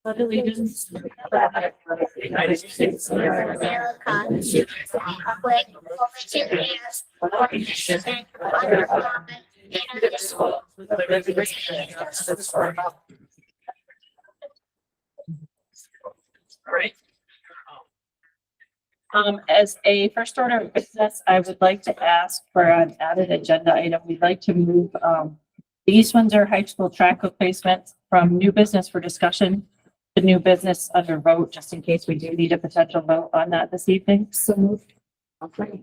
Pledge allegiance to the flag of the United States of America, Republic for which it is, one nation, under God, indivisible, with liberty and justice for all. All right. As a first order of business, I would like to ask for an added agenda item. We'd like to move the East Windsor High School track replacement from new business for discussion to new business under vote, just in case we do need a potential vote on that this evening. So moved. Okay.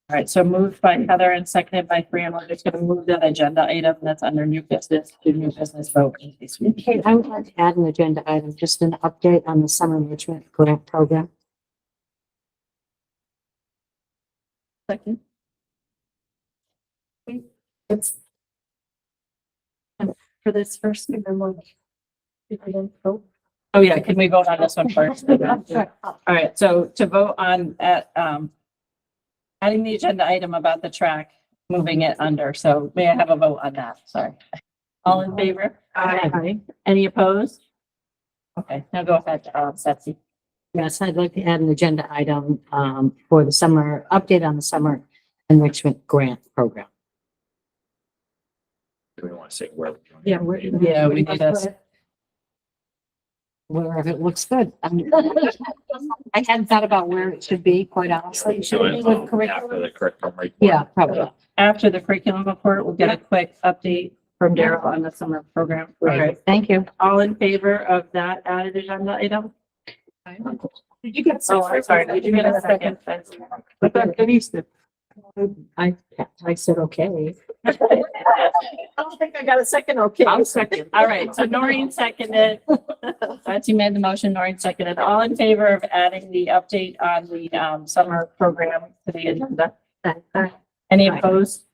All right, so moved by Heather and seconded by Fran. We're just going to move that agenda item that's under new business to new business vote in case we. Okay, I would like to add an agenda item, just an update on the summer enrichment grant program. Second. It's for this first, and then we'll. Oh, yeah, can we vote on this one first? All right, so to vote on adding the agenda item about the track, moving it under. So may I have a vote on that? Sorry. All in favor? Aye. Any opposed? Okay, now go ahead, Betsy. Yes, I'd like to add an agenda item for the summer, update on the summer enrichment grant program. Do we want to say where? Yeah, we need this. Wherever it looks good. I hadn't thought about where it should be, quite honestly. Should Do it be it with after curriculum? the curriculum report. Yeah, probably. After the curriculum report, we'll get a quick update from Daryl on the summer program. All right, Thank you. all in favor of that added agenda item? Did you get? Oh, I'm sorry, did you get a second? I said, okay. I don't think I got a second, okay. I'll second. All right, so Noreen seconded. Betsy made the motion, Noreen seconded. All in favor of adding the update on the summer program to the agenda? Any opposed?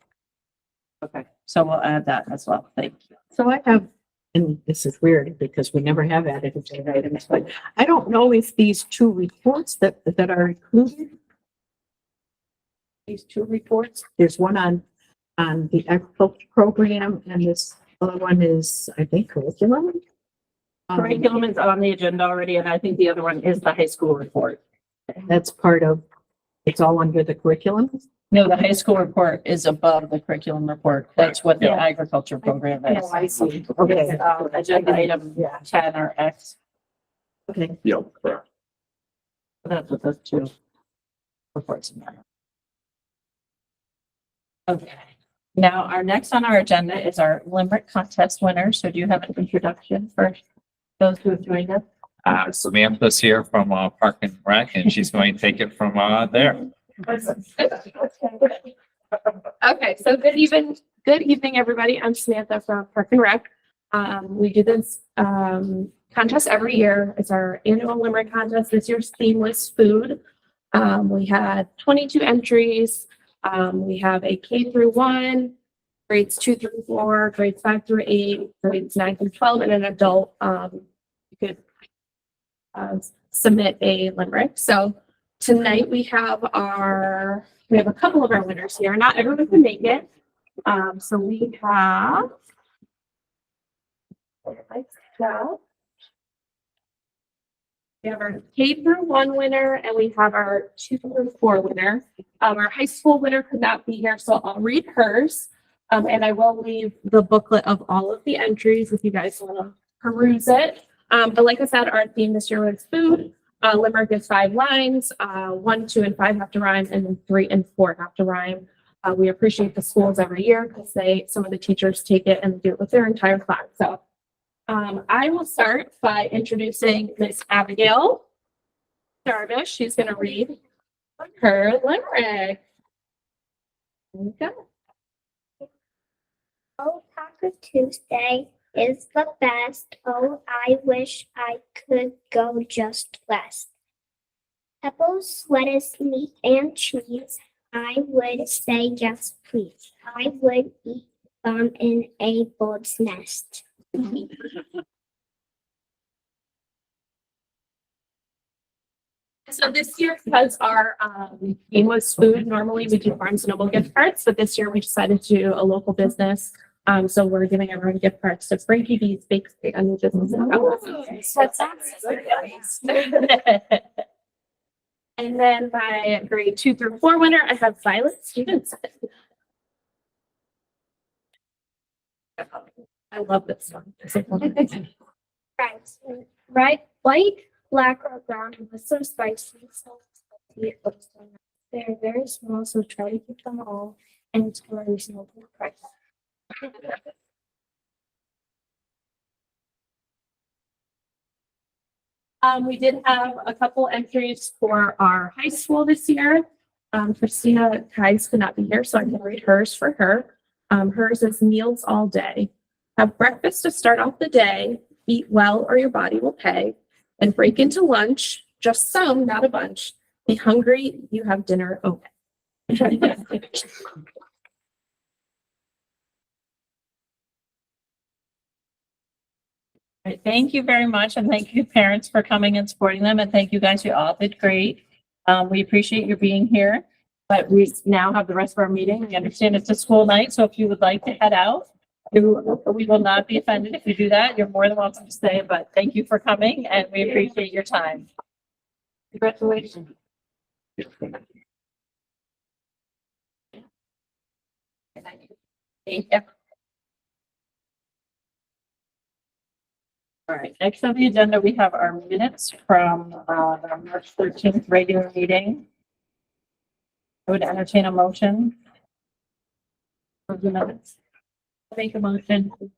Okay, so we'll add that as well. Thank you. So I have, and this is weird because we never have added agenda items, but I don't know if these two reports that are included. These two reports, there's one on the agriculture program and this other one is, I think, curriculum. Curriculum is on the agenda already, and I think the other one is the high school report. That's part of, it's all under the curriculum. No, the high school report is above the curriculum report. That's what the Yeah. agriculture program is. Oh, I see. Okay, Okay. agenda item Yeah. 10 or X. Okay. Yeah, correct. That's what those two reports are. Okay, now our next on our agenda is our Limerick contest winner. So do you have an introduction for those who have joined us? Samantha's here from Park and Rec, and she's going to take it from there. Okay, so good evening, everybody. I'm Samantha from Park and Rec. We do this contest every year. It's our annual Limerick contest. This year's theme was food. We had 22 entries. We have a K through 1, grades 2 through 4, grades 5 through 8, grades 9 through 12, and an adult. You could submit a limerick. So tonight we have a couple of our winners here. Not everyone can make it. So we have. We have our K through 1 winner and we have our 2 through 4 winner. Our high school winner could not be here, so I'll read hers. And I will leave the booklet of all of the entries if you guys want to peruse it. But like I said, our theme this year was food. Limerick is 5 lines. 1, 2, and 5 have to rhyme, and then 3 and 4 have to rhyme. We appreciate the schools every year because some of the teachers take it and do it with their entire class. So I will start by introducing Miss Abigail Darvish. She's going to read her limerick. There you go. Oh, Taco Tuesday is the best. Oh, I wish I could go just west. Apples, lettuce, meat, and cheese. I would say yes, please. I would eat them in a bird's nest. So this year, because our theme was food, normally we do Barnes and Noble gift cards, but this year we decided to do a local business So we're giving everyone gift cards to Frankie D's Bakery and the business. And then my grade 2 through 4 winner, I have Violet Stevenson. I love this one. Right, white, black, or brown, unless they're spicy. They're very small, so try to keep them all and it's for a reasonable price. We did have a couple entries for our high school this year. Christina Tice could not be here, so I can read hers for her. Hers is meals all day. Have breakfast to start off the day, eat well or your body will pay, and break into lunch, just some, not a bunch. Be hungry, you have dinner okay. Right, thank you very much, and thank you parents for coming and supporting them, and thank you guys, you all did great. We appreciate your being here, but we now have the rest of our meeting. We understand it's a school night, so if you would like to head out, we will not be offended if you do that. You're more than welcome to stay, but thank you for coming, and we appreciate your time. Congratulations. Thank you. All right, next on the agenda, we have our minutes from the March 13th regular meeting. I would entertain a motion for the minutes. Make a motion to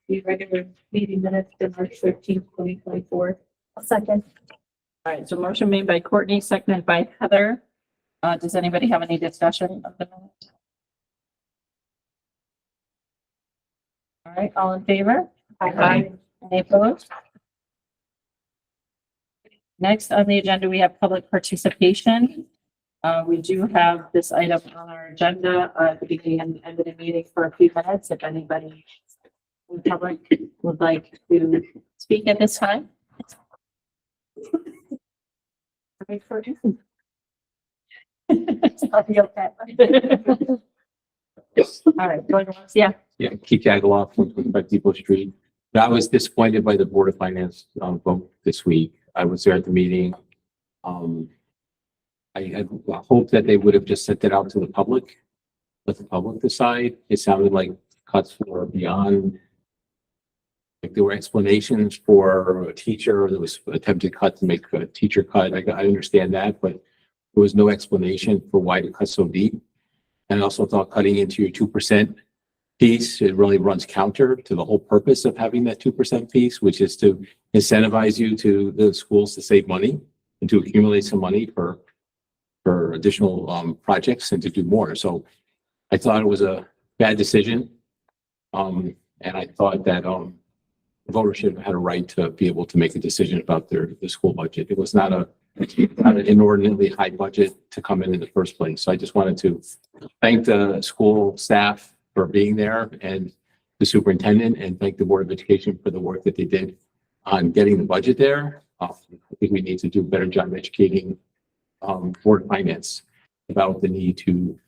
the regular meeting minutes to March 13th, 2024. A second. All right, so motion made by Courtney, seconded by Heather. Does anybody have any discussion of the minutes? All right, all in favor? Aye. Any opposed? Next on the agenda, we have public participation. We do have this item on our agenda at the beginning and end of the meeting for a few minutes. If anybody in public would like to speak at this time. I'll be okay. All right, going once, yeah. Yeah, Keith Jagaloff from 25 Depot Street. I was disappointed by the Board of Finance vote this week. I was there at the meeting. I had hoped that they would have just sent it out to the public, let the public decide. It sounded like cuts were beyond. Like there were explanations for a teacher, there was attempted cut to make a teacher cut. I understand that, but there was no explanation for why to cut so deep. And I also thought cutting into your 2% piece, it really runs counter to the whole purpose of having that 2% piece, which is to incentivize you to the schools to save money and to accumulate some money for additional projects and to do more. So I thought it was a bad decision. And I thought that the voters should have had a right to be able to make a decision about the school budget. It was not an inordinately high budget to come in the first place. So I just wanted to thank the school staff for being there and the superintendent, and thank the Board of Education for the work that they did on getting the budget there. I think we need to do a better job educating Board of Finance about the need to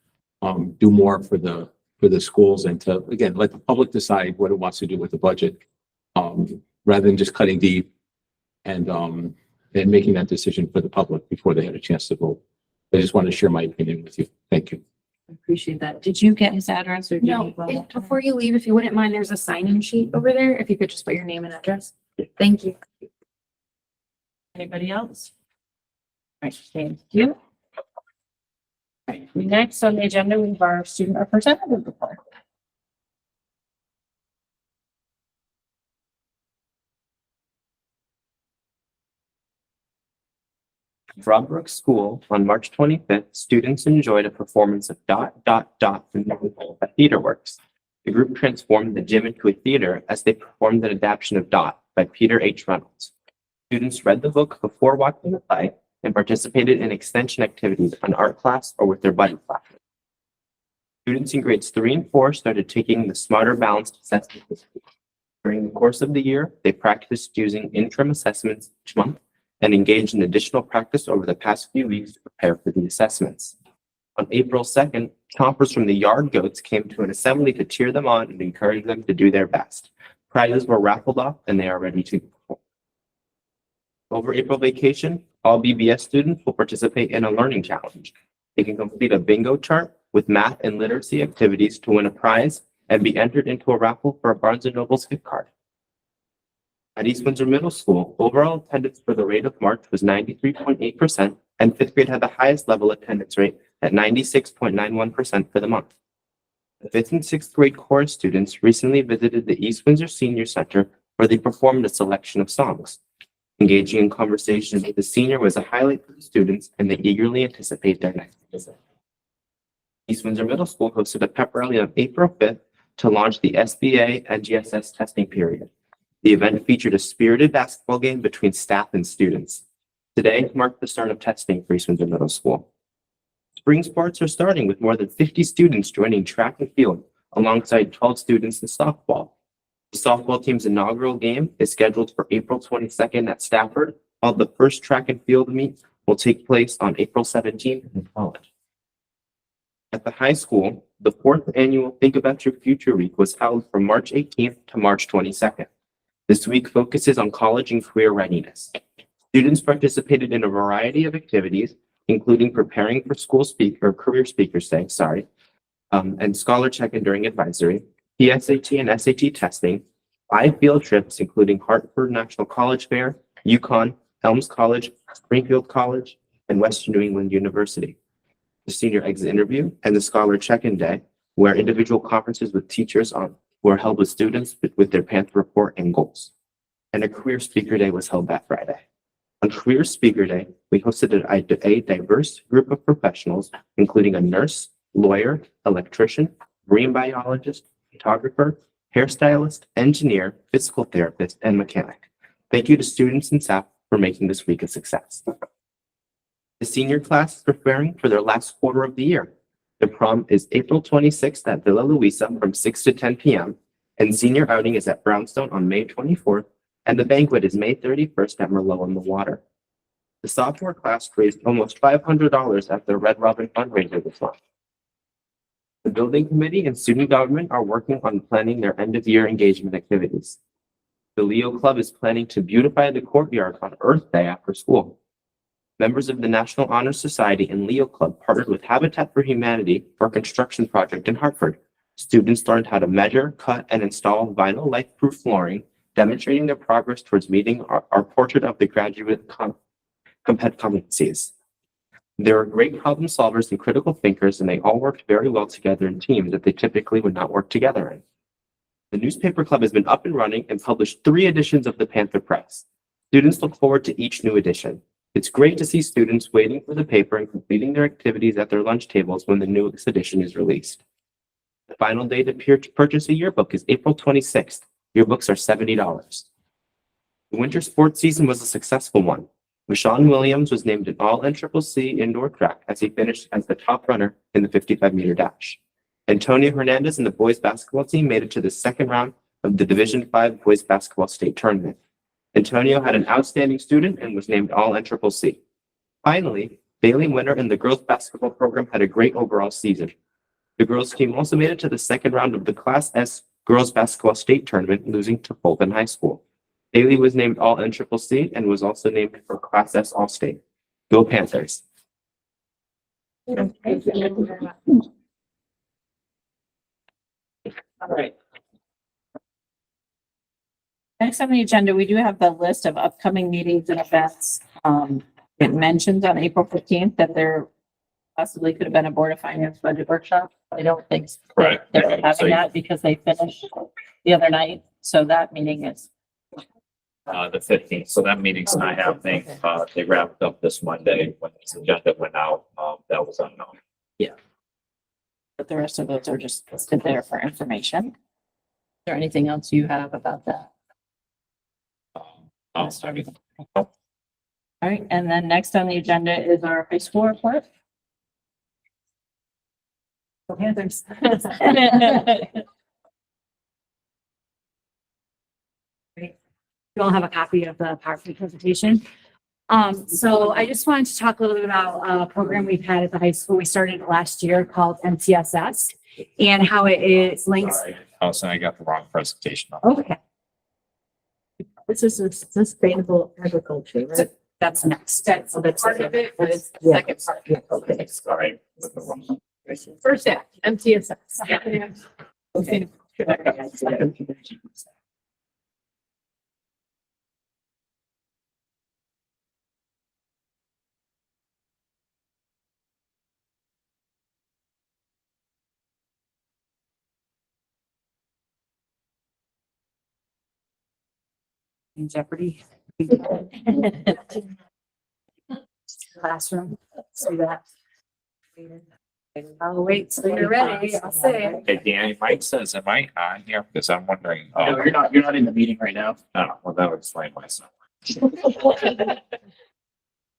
do more for the schools and to, again, let the public decide what it wants to do with the budget, rather than just cutting deep and making that decision for the public before they had a chance to vote. I just want to share my opinion with you. Thank you. I appreciate that. Did you get his address or? did No, you go- if- before you leave, if you wouldn't mind, there's a sign-in sheet over there. If you could just put your name and address. Thank you. Anybody else? All right, thank you. All right, next on the agenda, we have our student representative report. Broadbrook School, on March 25th, students enjoyed a performance of Dot, Dot, Dot from Nicole at TheaterWorks. The group transformed the gym into a theater as they performed an adaptation of Dot by Peter H. Reynolds. Students read the book before watching the play and participated in extension activities on art class or with their buddy classes. Students in grades 3 and 4 started taking the Smarter Balanced assessment this week. During the course of the year, they practiced using interim assessments each month and engaged in additional practice over the past few weeks to prepare for the assessments. On April 2nd, Chompers from the Yard Goats came to an assembly to cheer them on and encourage them to do their best. Prizes were raffled off and they are ready to perform. Over April vacation, all BBS students will participate in a learning challenge. They can complete a bingo chart with math and literacy activities to win a prize and be entered into a raffle for a Barnes & Noble's gift card. At East Windsor Middle School, overall attendance for the rate of March was 93.8%, and fifth grade had the highest level attendance rate at 96.91% for the month. The fifth and sixth grade chorus students recently visited the East Windsor Senior Center where they performed a selection of songs. Engaging in conversation with the senior was a highlight for the students, and they eagerly anticipate their next visit. East Windsor Middle School hosted a pep rally on April 5th to launch the SBA and GSS testing period. The event featured a spirited basketball game between staff and students. Today marked the start of testing for East Windsor Middle School. Spring sports are starting with more than 50 students joining track and field alongside 12 students in softball. The softball team's inaugural game is scheduled for April 22nd at Stafford, while the first track and field meet will take place on April 17th in college. At the high school, the fourth annual Think About Your Future Week was held from March 18th to March 22nd. This week focuses on college and career readiness. Students participated in a variety of activities, including preparing for career speakers day, and scholar check-in during advisory, PSAT and SAT testing, 5 field trips, including Hartford National College Fair, UConn, Helms College, Springfield College, and Western New England University. The senior exit interview and the scholar check-in day, where individual conferences with teachers were held with students with their Panther report and goals. And a career speaker day was held that Friday. On Career Speaker Day, we hosted a diverse group of professionals, including a nurse, lawyer, electrician, marine biologist, photographer, hairstylist, engineer, physical therapist, and mechanic. Thank you to students and staff for making this week a success. The senior class is preparing for their last quarter of the year. The prom is April 26th at Villa Luisa from 6 to 10 p.m. and senior outing is at Brownstone on May 24th, and the banquet is May 31st at Merlot on the Water. The sophomore class raised almost $500 at the Red Robin fundraiser this month. The building committee and student government are working on planning their end-of-year engagement activities. The Leo Club is planning to beautify the courtyard on Earth Day after school. Members of the National Honor Society and Leo Club partnered with Habitat for Humanity for a construction project in Hartford. Students learned how to measure, cut, and install vinyl life-proof flooring, demonstrating their progress towards meeting our portrait of the graduate competencies. They are great problem solvers and critical thinkers, and they all worked very well together in teams that they typically would not work together in. The newspaper club has been up and running and published 3 editions of the Panther Press. Students look forward to each new edition. It's great to see students waiting for the paper and completing their activities at their lunch tables when the newest edition is released. The final day to purchase a yearbook is April 26th. Yearbooks are $70. The winter sports season was a successful one. Rashawn Williams was named an all-NCCC indoor track as he finished as the top runner in the 55-meter dash. Antonio Hernandez and the boys basketball team made it to the second round of the Division V boys basketball state tournament. Antonio had an outstanding student and was named all-NCCC. Finally, Bailey Winter and the girls basketball program had a great overall season. The girls team also made it to the second round of the Class S girls basketball state tournament, losing to Fulton High School. Bailey was named all-NCCC and was also named for Class S All-State. Go Panthers. All right. Next on the agenda, we do have the list of upcoming meetings and events. It mentions on April 15th that there possibly could have been a Board of Finance budget workshop. I don't think Right. they're having that because they finished the other night. So that meeting is, The 15th, so that meeting's not happening. They wrapped up this Monday when this agenda went out. That was unknown. but the rest of those are just listed there for information. Is there anything else you have about that? Um, All right, and then next on the agenda is our high school report. Go Panthers. You all have a copy of the PowerPoint presentation. So I just wanted to talk a little bit about a program we've had at the high school. We started last year called MTSS and how it is linked. Sorry, Allison, I got the wrong presentation. up. Okay, This is a sustainable agriculture, right? that's next. That's part of it, but it's the Yeah. second part. Yeah, okay. Sorry. with the wrong- First act, MTSS. Okay. In Jeopardy. Classroom, see that. I'll wait till you're ready, I'll say. Hey, Danny, Mike says, am I on here? Because I'm wondering. No, you're not in the meeting right now. Oh, well, that would explain myself.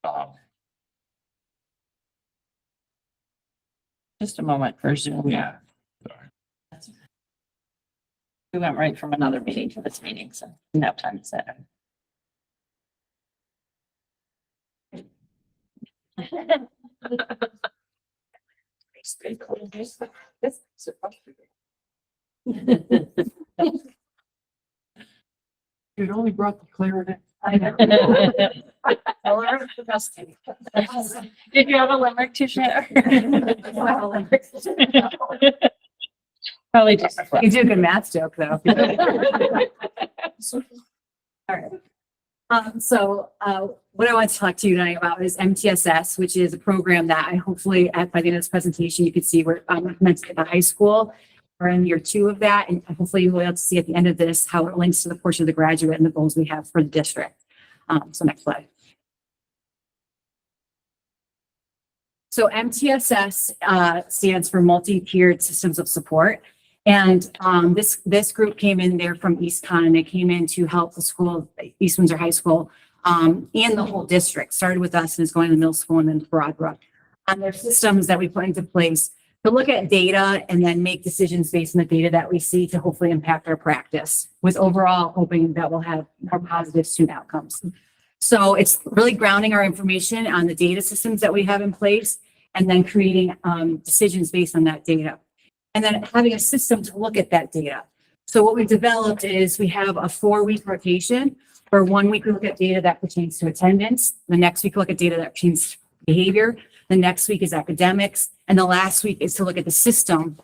Um, Just a moment for Zoom. yeah. Sorry. We went right from another meeting to this meeting, so didn't have time to set it. It only brought the clarity. I know. Did you have a limerick to share? Probably just. You do a good math joke, though. All right. What I want to talk to you tonight about is MTSS, which is a program that I hopefully by the end of this presentation, you could see we're implementing at the high school. We're in year 2 of that, and hopefully you will be able to see at the end of this how it links to the portion of the graduate and the goals we have for the district. So next slide. So MTSS stands for Multi-Tiered Systems of Support. And this group came in there from East Con, and they came in to help the school, East Windsor High School, and the whole district. Started with us and is going to middle school and then to Broadbrook. And there's systems that we put into place to look at data and then make decisions based on the data that we see to hopefully impact our practice, with overall hoping that we'll have more positive student outcomes. So it's really grounding our information on the data systems that we have in place and then creating decisions based on that data. And then having a system to look at that data. So what we've developed is we have a 4-week rotation, where 1 week we look at data that pertains to attendance. The next week we look at data that pertains to behavior. The next week is academics. And the last week is to look at the system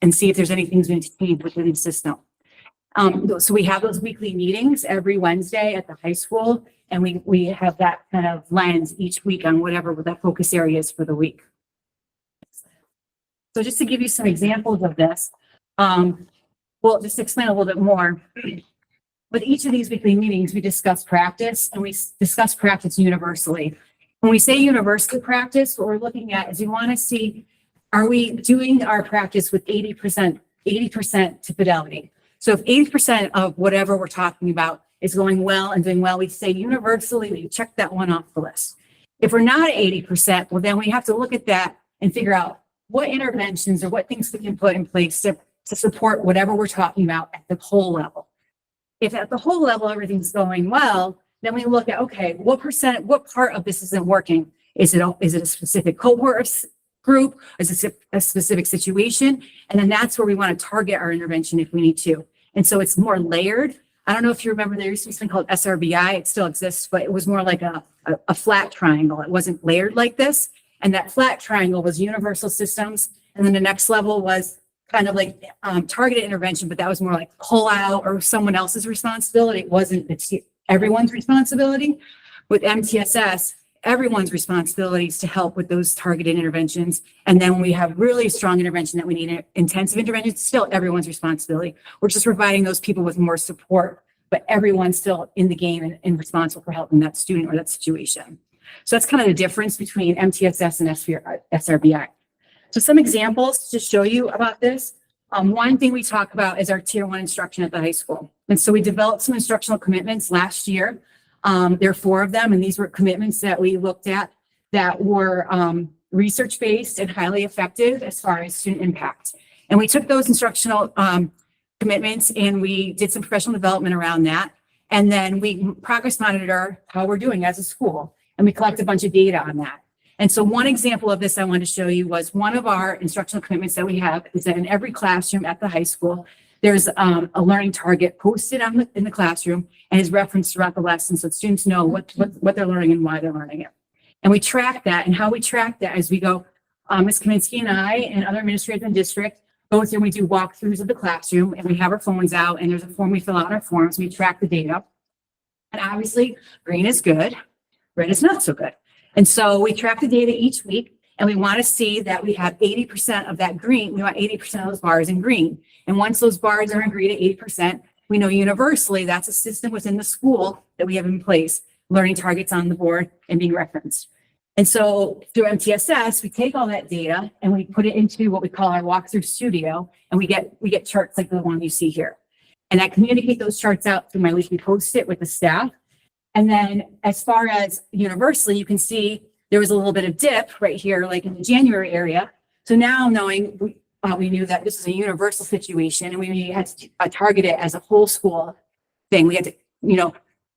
and see if there's any things we need to change within the system. So we have those weekly meetings every Wednesday at the high school. And we have that kind of lens each week on whatever that focus area is for the week. So just to give you some examples of this, well, just to explain a little bit more. With each of these weekly meetings, we discuss practice, and we discuss practice universally. When we say universal practice, what we're looking at is we want to see, are we doing our practice with 80% to fidelity? So if 80% of whatever we're talking about is going well and doing well, we say universally, we check that one off the list. If we're not at 80%, well, then we have to look at that and figure out what interventions or what things we can put in place to support whatever we're talking about at the whole level. If at the whole level, everything's going well, then we look at, okay, what part of this isn't working? Is it a specific cohort group? Is it a specific situation? And then that's where we want to target our intervention if we need to. And so it's more layered. I don't know if you remember, there used to be something called SRBI. It still exists, but it was more like a flat triangle. It wasn't layered like this. And that flat triangle was universal systems. And then the next level was kind of like targeted intervention, but that was more like pull out or someone else's responsibility. It wasn't, it's everyone's responsibility. With MTSS, everyone's responsibility is to help with those targeted interventions. And then when we have really strong intervention that we need intensive intervention, it's still everyone's responsibility. We're just providing those people with more support, but everyone's still in the game and responsible for helping that student or that situation. So that's kind of the difference between MTSS and SRBI. So some examples to show you about this. One thing we talk about is our tier 1 instruction at the high school. And so we developed some instructional commitments last year. There are 4 of them, and these were commitments that we looked at that were research-based and highly effective as far as student impact. And we took those instructional commitments and we did some professional development around that. And then we progress monitor how we're doing as a school. and we collect a bunch of data on that. And so one example of this I wanted to show you was one of our instructional commitments that we have is that in every classroom at the high school, there's a learning target posted in the classroom and is referenced throughout the lesson so students know what they're learning and why they're learning it. And we track that, and how we track that is we go, Ms. Kaminsky and I and other administrators in the district go through and we do walkthroughs of the classroom, and we have our phones out, and there's a form we fill out on our forms, we track the data. And obviously green is good, red is not so good. And so we track the data each week, and we want to see that we have 80% of that green. We want 80% of those bars in green. And once those bars are in green at 80%, we know universally that's a system within the school that we have in place, learning targets on the board and being referenced. And so through MTSS, we take all that data and we put it into what we call our walkthrough studio, and we get charts like the one you see here. And I communicate those charts out through my weekly post-it with the staff. And then as far as universally, you can see there was a little bit of dip right here, like in the January area. So now knowing we knew that this is a universal situation, and we had to target it as a whole school thing. We had to,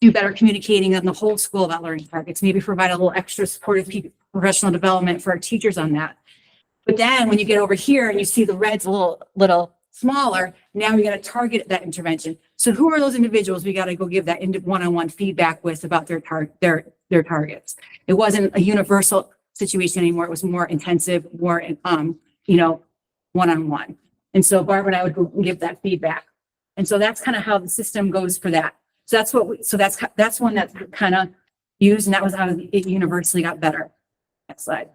do better communicating on the whole school about learning targets, maybe provide a little extra supportive professional development for our teachers on that. But then when you get over here and you see the red's a little smaller, now we got to target that intervention. So who are those individuals we got to go give that one-on-one feedback with about their targets? It wasn't a universal situation anymore. It was more intensive, more, one-on-one. And so Barbara and I would go give that feedback. And so that's kind of how the system goes for that. So that's one that's kind of used, and that was how it universally got better. Next slide.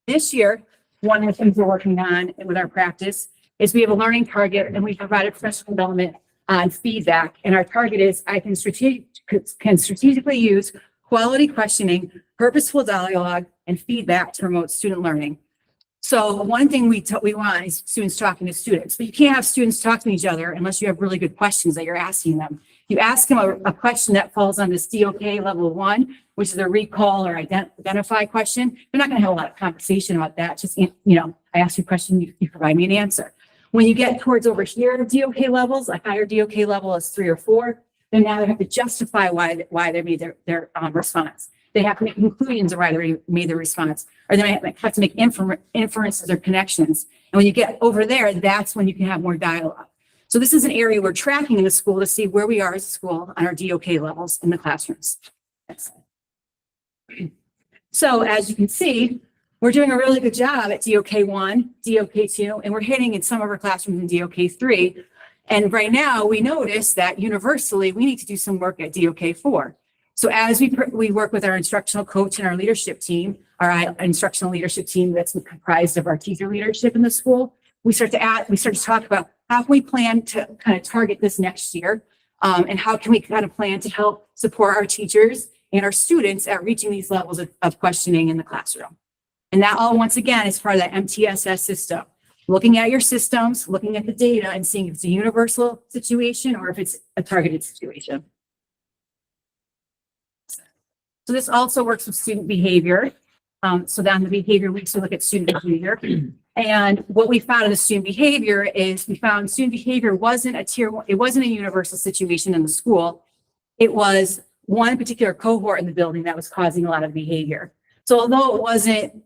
This year, one of the things we're working on with our practice is we have a learning target, and we provided professional development on feedback. And our target is I can strategically use quality questioning, purposeful dialogue, and feedback to promote student learning. So one thing we want is students talking to students, but you can't have students talk to each other unless you have really good questions that you're asking them. You ask them a question that falls on this DOK level 1, which is a recall or identify question. They're not going to have a lot of conversation about that. Just, I ask you a question, you provide me an answer. When you get towards over here, DOK levels, a higher DOK level is 3 or 4, then now they have to justify why they made their response. They have to make conclusions of why they made their response, or they might have to make inferences or connections. And when you get over there, that's when you can have more dialogue. So this is an area we're tracking in the school to see where we are as a school on our DOK levels in the classrooms. Next slide. So as you can see, we're doing a really good job at DOK 1, DOK 2, and we're hitting in some of our classrooms in DOK 3. And right now we notice that universally we need to do some work at DOK 4. So as we work with our instructional coach and our leadership team, our instructional leadership team that's comprised of our teacher leadership in the school, we start to talk about how can we plan to kind of target this next year, and how can we kind of plan to help support our teachers and our students at reaching these levels of questioning in the classroom. And that all, once again, is part of that MTSS system. Looking at your systems, looking at the data, and seeing if it's a universal situation or if it's a targeted situation. So this also works with student behavior. So then the behavior weeks, we look at student behavior. And what we found in the student behavior is we found student behavior wasn't a tier one, it wasn't a universal situation in the school. It was one particular cohort in the building that was causing a lot of behavior. So although it wasn't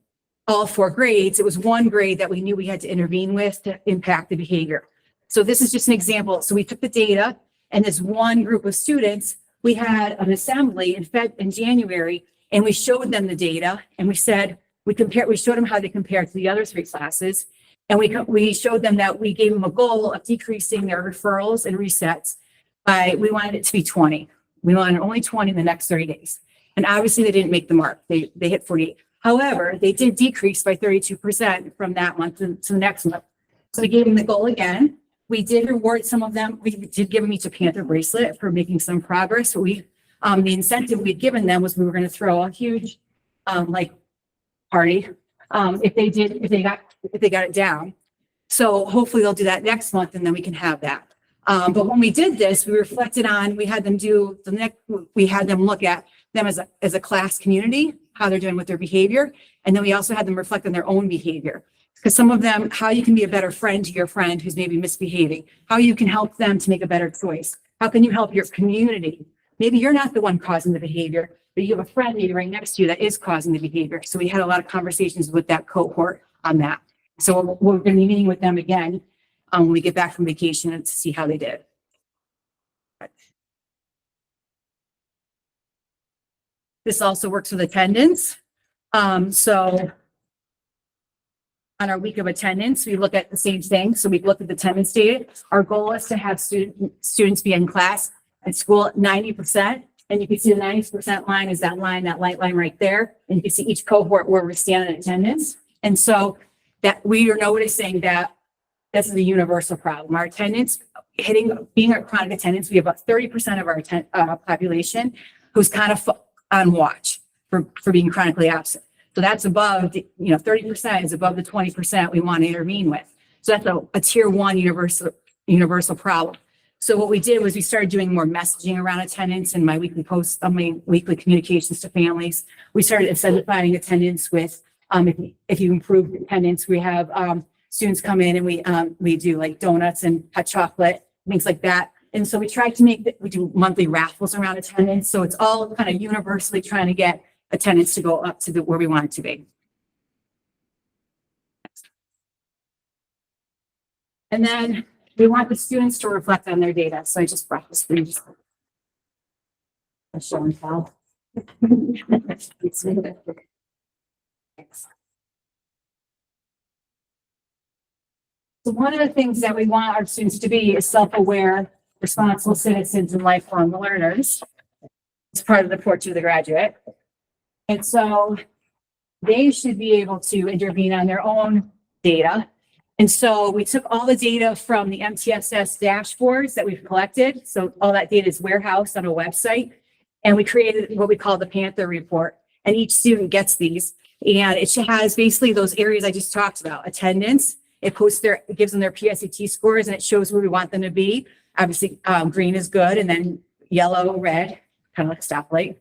all 4 grades, it was one grade that we knew we had to intervene with to impact the behavior. So this is just an example. So we took the data, and this one group of students, we had an assembly in January, and we showed them the data, and we said, we showed them how they compare to the other 3 classes. And we showed them that we gave them a goal of decreasing their referrals and resets we wanted it to be 20. We wanted only 20 in the next 30 days. And obviously they didn't make the mark. They hit 48. However, they did decrease by 32% from that month to the next month. So we gave them the goal again. We did reward some of them. We did give them each a Panther bracelet for making some progress. But the incentive we'd given them was we were going to throw a huge, party, if they got it down. So hopefully they'll do that next month, and then we can have that. But when we did this, we reflected on, we had them look at them as a class community, how they're doing with their behavior. And then we also had them reflect on their own behavior. Because some of them, how you can be a better friend to your friend who's maybe misbehaving, how you can help them to make a better choice. How can you help your community maybe you're not the one causing the behavior, but you have a friend maybe right next to you that is causing the behavior. So we had a lot of conversations with that cohort on that. So we're going to be meeting with them again when we get back from vacation to see how they did. This also works with attendance. So on our week of attendance, we look at the same thing. So we look at the attendance data. Our goal is to have students be in class at school 90%. And you can see the 90% line is that line, that light line right there. And you can see each cohort where we stand in attendance. And so that we are noticing that this is a universal problem. Our attendance being at chronic attendance, we have about 30% of our population who's kind of on watch for being chronically absent. So that's above, 30% is above the 20% we want to intervene with. So that's a tier 1 universal problem. So what we did was we started doing more messaging around attendance in my weekly posts, my weekly communications to families. We started incentivizing attendance with, if you improve attendance, we have students come in and we do like donuts and hot chocolate, things like that. And so we tried to we do monthly raffles around attendance. So it's all kind of universally trying to get attendance to go up to where we want it to be. And then we want the students to reflect on their data. So I just brought this for you. Show and tell. So one of the things that we want our students to be is self-aware, responsible citizens and lifelong learners. It's part of the portrait of the graduate. And so they should be able to intervene on their own data. And so we took all the data from the MTSS dashboards that we've collected. So all that data is warehoused on a website. And we created what we call the Panther report. And each student gets these. And it has basically those areas I just talked about. Attendance, it gives them their PSAT scores and it shows where we want them to be. Obviously, green is good, and then yellow, red, kind of like a stoplight.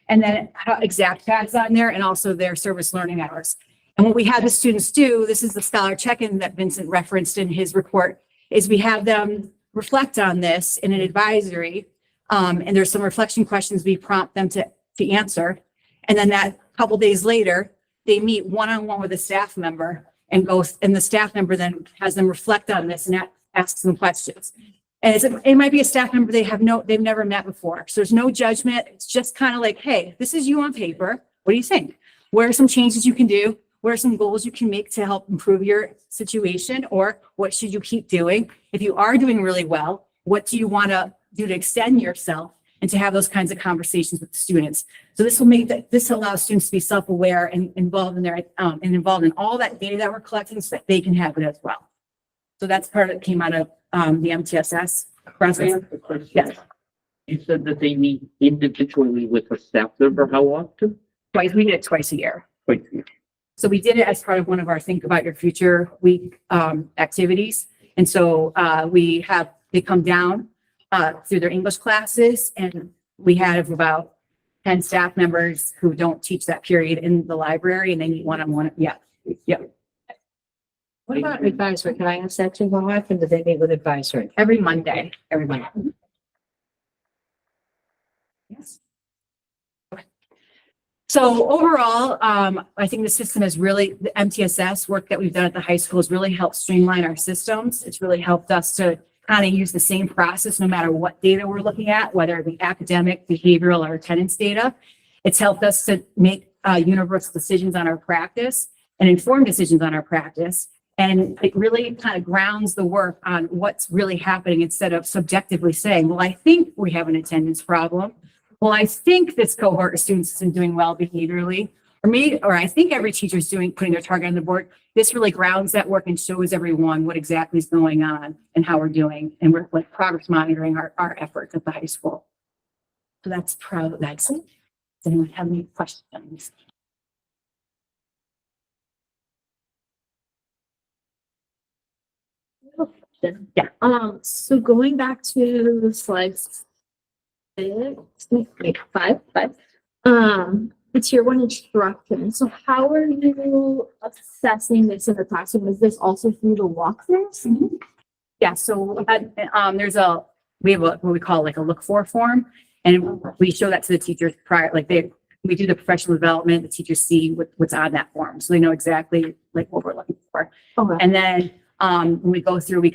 And then exact tags on there, and also their service learning hours. And what we have the students do, this is the scholar check-in that Vincent referenced in his report, is we have them reflect on this in an advisory. And there's some reflection questions we prompt them to answer. And then that couple days later, they meet one-on-one with a staff member and the staff member then has them reflect on this and asks them questions. And it might be a staff member they've never met before. So there's no judgment. It's just kind of like, hey, this is you on paper. What do you think? What are some changes you can do? What are some goals you can make to help improve your situation? Or what should you keep doing? If you are doing really well, what do you want to do to extend yourself and to have those kinds of conversations with the students? So this allows students to be self-aware and involved in all that data that we're collecting so that they can have it as well. So that's part that came out of the MTSS process. Yes. You said that they meet individually with a staff member. How often? We did it twice a year. Twice a year. So we did it as part of one of our Think About Your Future week activities. And so they come down through their English classes, and we have about 10 staff members who don't teach that period in the library, and they meet one-on-one. Yeah. What about advisory? Can I ask that too? How often do they meet with advisory? Every Monday. Yes. So overall, I think the system has the MTSS work that we've done at the high school has really helped streamline our systems. It's really helped us to kind of use the same process no matter what data we're looking at, whether it be academic, behavioral, or attendance data. It's helped us to make universal decisions on our practice and informed decisions on our practice. And it really kind of grounds the work on what's really happening instead of subjectively saying, well, I think we have an attendance problem. Well, I think this cohort of students isn't doing well behaviorally, or I think every teacher is putting their target on the board. This really grounds that work and shows everyone what exactly is going on and how we're doing. And we're like progress monitoring our efforts at the high school. So that's it. Does anyone have any questions? Yeah. So going back to the slides, five. It's tier 1 instruction. So how are you assessing this in the classroom? Is this also through the walkthroughs? Yeah, so there's we have what we call like a look for form. And we show that to the teachers prior, like we do the professional development, the teachers see what's on that form. So they know exactly like what we're looking for. Okay. And then, when we go through, we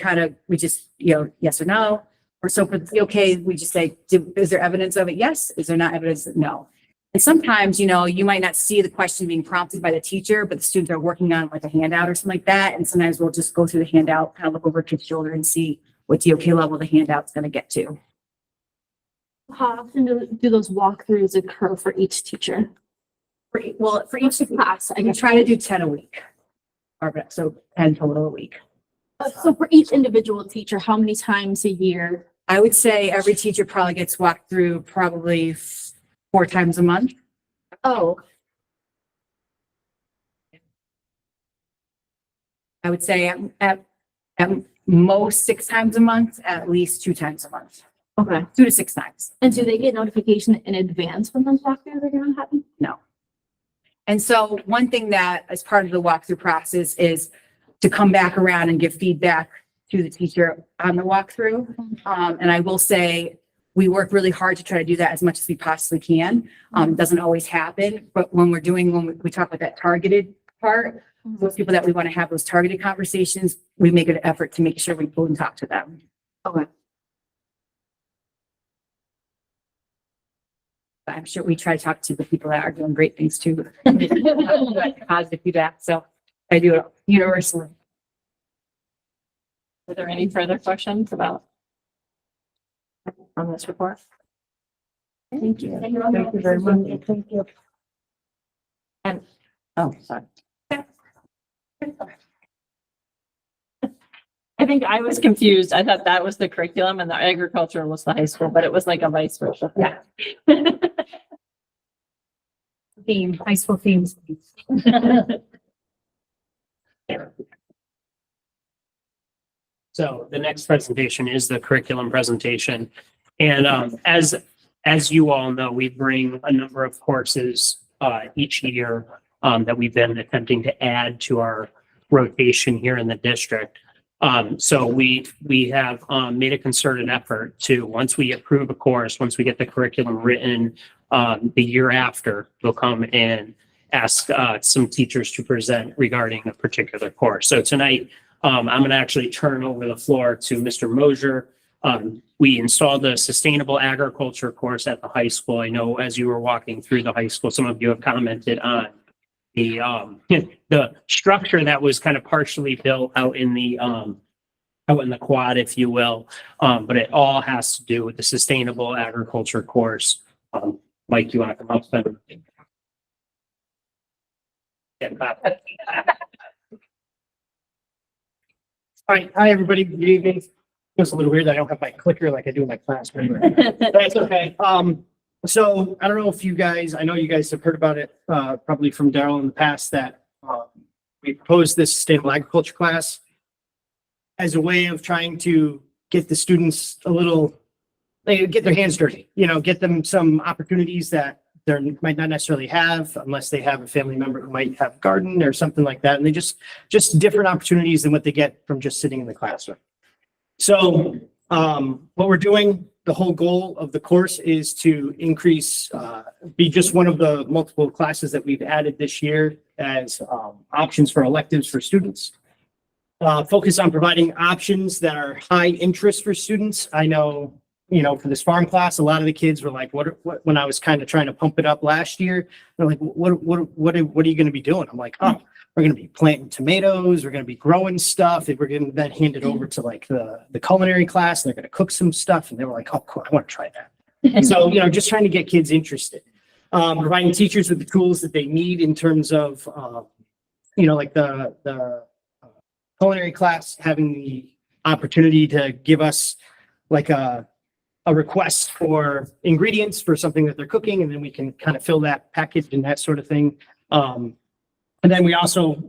just, yes or no. Or so for the okay, we just say, is there evidence of it? Yes. Is there not evidence? No. And sometimes, you might not see the question being prompted by the teacher, but the students are working on like a handout or something like that. And sometimes we'll just go through the handout, kind of look over kids' shoulder and see what DOK level the handout's going to get to. How often do those walkthroughs occur for each teacher? For each class, I can try to do 10 a week. So 10 total a week. So for each individual teacher, how many times a year? I would say every teacher probably gets walked through probably 4 times a month. Oh, I would say at most 6 times a month, at least 2 times a month, okay. 2 to 6 times. And do they get notification in advance when those walkthroughs are going to happen? No. And so one thing that as part of the walkthrough process is to come back around and give feedback to the teacher on the walkthrough. And I will say, we work really hard to try to do that as much as we possibly can. It doesn't always happen, but when we talk about that targeted part, those people that we want to have those targeted conversations, we make an effort to make sure we go and talk to them. Okay. But I'm sure we try to talk to the people that are doing great things too. Positive feedback. So I do it universally. Are there any further questions about on this report? Thank you. Thank you very much. Thank you. And, oh, sorry. I think I was confused. I thought that was the curriculum and the agriculture was the high school, but it was like a vice versa. Yeah. Theme, high school themes. So the next presentation is the curriculum presentation. And as you all know, we bring a number of courses each year that we've been attempting to add to our rotation here in the district. So we have made a concerted effort to, once we approve a course, once we get the curriculum written, the year after, we'll come and ask some teachers to present regarding a particular course. So tonight, I'm going to actually turn over the floor to Mr. Mosier. We installed the sustainable agriculture course at the high school. I know as you were walking through the high school, some of you have commented on the structure that was kind of partially built out in the quad, if you will. But it all has to do with the sustainable agriculture course. Mike, you want to come up and get that? All right, hi, everybody. Good evening. It's a little weird that I don't have my clicker like I do in my classroom. That's okay. So I don't know if you guys, I know you guys have heard about it, probably from Daryl in the past that we proposed this sustainable agriculture class as a way of trying to get the students they get their hands dirty, get them some opportunities that they might not necessarily have unless they have a family member who might have a garden or something like that. And they just different opportunities than what they get from just sitting in the classroom. So what we're doing, the whole goal of the course is to increase, be just one of the multiple classes that we've added this year as options for electives for students. Focus on providing options that are high interest for students. I know, for this farm class, a lot of the kids were like, what when I was kind of trying to pump it up last year, they're like, what are you going to be doing? I'm like, oh, we're going to be planting tomatoes. We're going to be growing stuff. We're going to then hand it over to like the culinary class. And they're going to cook some stuff. And they were like, oh, cool, I want to try that. So, just trying to get kids interested. Providing teachers with the tools that they need in terms of, like the culinary class having the opportunity to give us like a request for ingredients for something that they're cooking, and then we can kind of fill that package and that sort of thing. And then we also,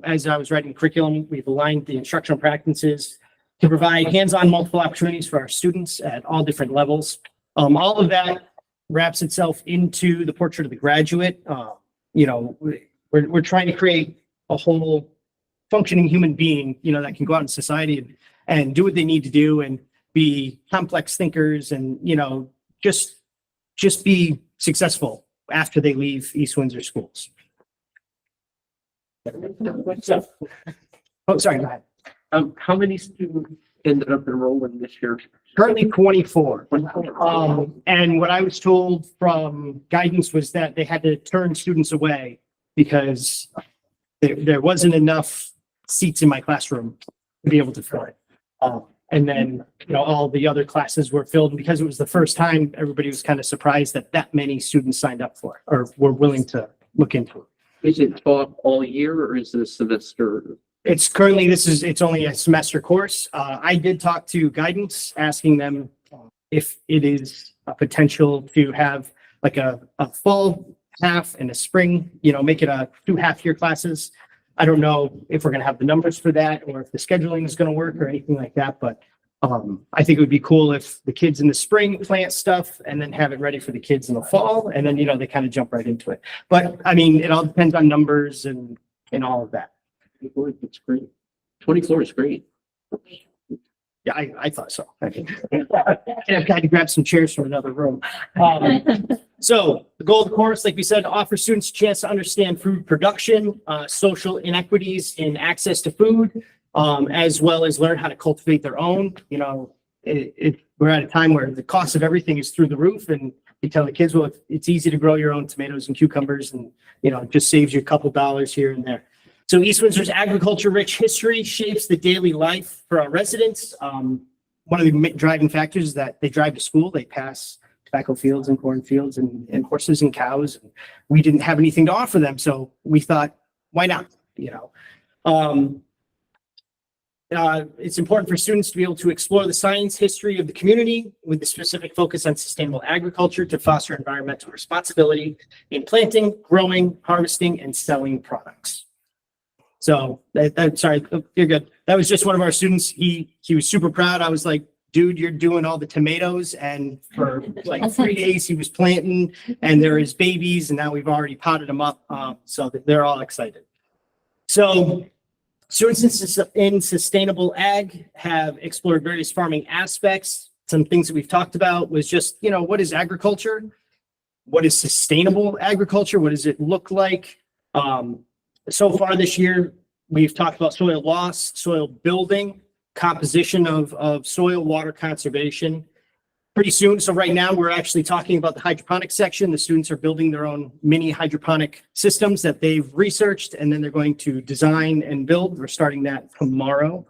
as I was writing curriculum, we've aligned the instructional practices to provide hands-on multiple opportunities for our students at all different levels. All of that wraps itself into the portrait of the graduate. We're trying to create a whole functioning human being, that can go out in society and do what they need to do. And be complex thinkers and, just be successful after they leave East Windsor schools. So, oh, sorry, go ahead. How many students ended up enrolling this year? Currently 24. And what I was told from guidance was that they had to turn students away because there wasn't enough seats in my classroom to be able to fill it. And then, all the other classes were filled. And because it was the first time, everybody was kind of surprised that many students signed up for it or were willing to look into it. Is it taught all year or is it a semester? It's currently, it's only a semester course. I did talk to guidance, asking them if it is a potential to have like a fall half and a spring, make it a 2 half-year classes. I don't know if we're going to have the numbers for that or if the scheduling is going to work or anything like that, but I think it would be cool if the kids in the spring plant stuff and then have it ready for the kids in the fall. And then, they kind of jump right into it. But I mean, it all depends on numbers and all of that. It's great. 24 is great. Yeah, I thought so. I think. I've got to grab some chairs from another room. So the goal of the course, like we said, offer students a chance to understand food production, social inequities in access to food, as well as learn how to cultivate their own. We're at a time where the cost of everything is through the roof, and you tell the kids, well, it's easy to grow your own tomatoes and cucumbers, and it just saves you a couple dollars here and there. So East Windsor's agriculture-rich history shapes the daily life for our residents. One of the driving factors is that they drive to school. They pass tobacco fields and cornfields and horses and cows. And we didn't have anything to offer them, so we thought, why not? It's important for students to be able to explore the science history of the community with a specific focus on sustainable agriculture to foster environmental responsibility in planting, growing, harvesting, and selling products. So sorry, you're good. That was just one of our students. He was super proud. I was like, dude, you're doing all the tomatoes. And for like 3 days he was planting and there is babies and now we've already potted them up. So they're all excited. So students in sustainable ag have explored various farming aspects. Some things that we've talked about was just, what is agriculture? What is sustainable agriculture? What does it look like? So far this year, we've talked about soil loss, soil building, composition of soil, water conservation. Pretty soon, so right now, we're actually talking about the hydroponic section. The students are building their own mini hydroponic systems that they've researched, and then they're going to design and build. We're starting that tomorrow.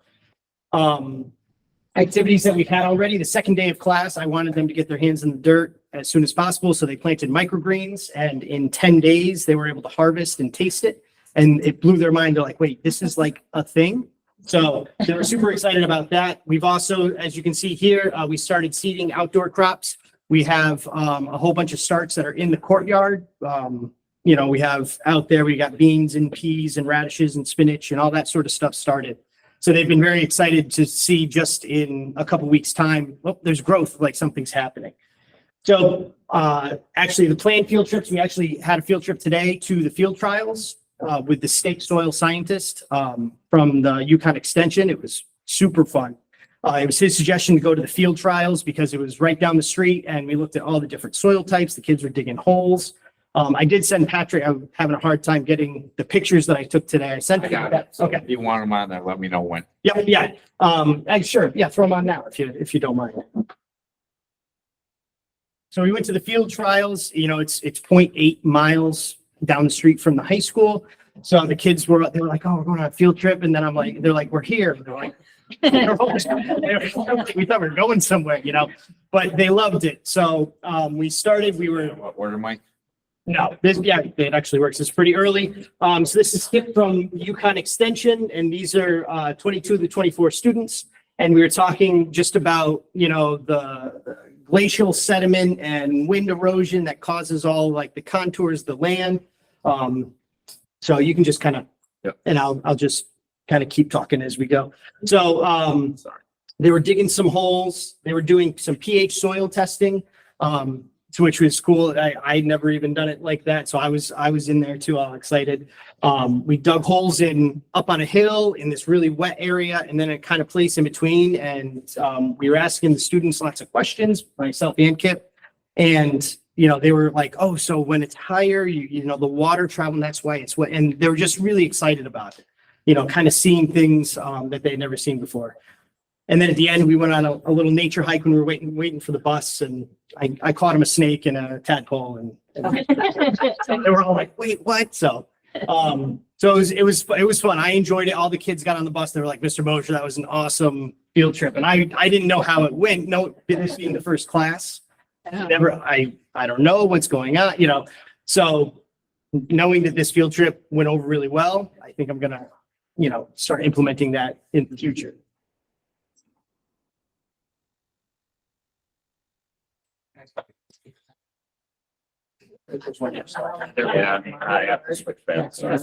Activities that we've had already, the second day of class, I wanted them to get their hands in the dirt as soon as possible, so they planted microgreens, and in 10 days, they were able to harvest and taste it. And it blew their mind. They're like, wait, this is like a thing. So they were super excited about that. We've also, as you can see here, we started seeding outdoor crops. We have a whole bunch of starts that are in the courtyard. We have out there, we got beans and peas and radishes and spinach and all that sort of stuff started. So they've been very excited to see just in a couple weeks time, there's growth, like something's happening. So actually the planned field trips, we actually had a field trip today to the field trials. With the state soil scientist from the Yukon Extension. It was super fun. It was his suggestion to go to the field trials because it was right down the street and we looked at all the different soil types. The kids were digging holes. I did send Patrick, I'm having a hard time getting the pictures that I took today. I sent it. Okay. If you want them on there, let me know when. Yep, yeah. Sure. Yeah, throw them on now if you don't mind. So we went to the field trials. It's 0.8 miles down the street from the high school. So the kids they were like, oh, we're going on a field trip. And then they're like, we're here. They're like, we thought we were going somewhere, but they loved it. So we started, What order, Mike? No, it actually works. It's pretty early. So this is Skip from Yukon Extension, and these are 22 to 24 students. And we were talking just about, the glacial sediment and wind erosion that causes all like the contours, the land. So you can just kind of, and I'll just kind of keep talking as we go. So they were digging some holes. They were doing some pH soil testing. which was cool. I'd never even done it like that. So I was in there too, all excited. We dug holes up on a hill in this really wet area and then a kind of place in between. And, we were asking the students lots of questions, myself and Kip. And, they were like, oh, so when it's higher, the water travel, and that's why it's wet. And they were just really excited about it, kind of seeing things, that they'd never seen before. And then at the end, we went on a little nature hike when we were waiting for the bus, and I caught him a snake and a tadpole, and they were all like, "Wait, what?" So it was fun. I enjoyed it. All the kids got on the bus. They were like, "Mr. Mosher, that was an awesome field trip," and I didn't know how it went. No, this being the first class, I don't know what's going on, So knowing that this field trip went over really well, I think I'm gonna, start implementing that in the future. Yeah, I have to switch back. So.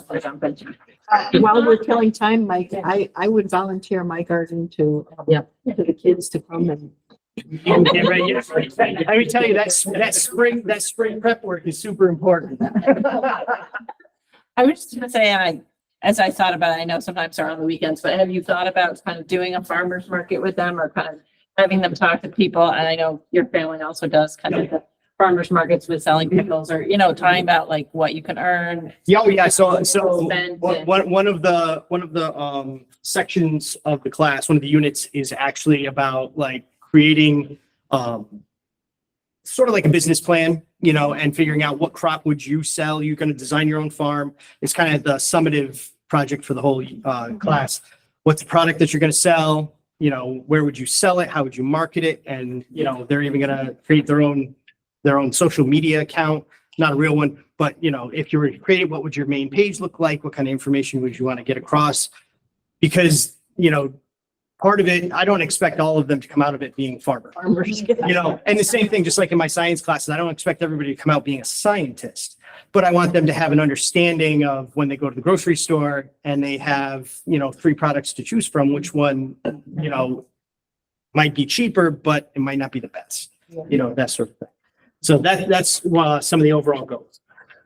While we're killing time, Mike, I would volunteer my garden to the kids to come and. You get ready. Let me tell you, that spring prep work is super important. I was just gonna say, as I thought about it, I know sometimes they're on the weekends, but have you thought about kind of doing a farmer's market with them or kind of having them talk to people? And I know your family also does kind of the farmer's markets with selling pickles or, talking about like what you can earn. Yeah, oh, yeah. So Spend one of the sections of the class, one of the units is actually about like creating sort of like a business plan, and figuring out what crop would you sell. You're going to design your own farm. It's kind of the summative project for the whole class. What's the product that you're going to sell? Where would you sell it? How would you market it? And, they're even going to create their own social media account, not a real one, but if you were to create it, what would your main page look like? What kind of information would you want to get across? Because, part of it, I don't expect all of them to come out of it being farmers, and the same thing, just like in my science classes, I don't expect everybody to come out being a scientist, but I want them to have an understanding of when they go to the grocery store and they have, 3 products to choose from, which one, might be cheaper, but it might not be the best, that sort of thing. So that's some of the overall goals.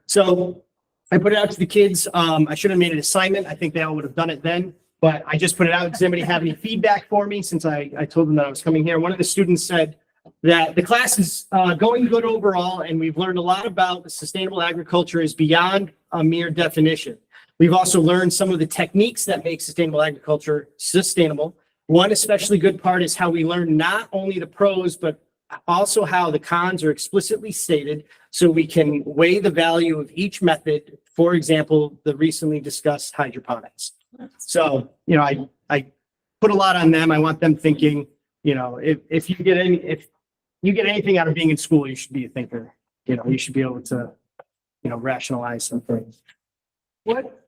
So I put it out to the kids. I should have made an assignment. I think they all would have done it then, but I just put it out. Does anybody have any feedback for me since I told them that I was coming here? One of the students said that the class is going good overall, and we've learned a lot about sustainable agriculture is beyond a mere definition. We've also learned some of the techniques that make sustainable agriculture sustainable. One especially good part is how we learn not only the pros, but also how the cons are explicitly stated so we can weigh the value of each method. For example, the recently discussed hydroponics. So, I put a lot on them. I want them thinking, if you get anything out of being in school, you should be a thinker. You should be able to, rationalize some things. What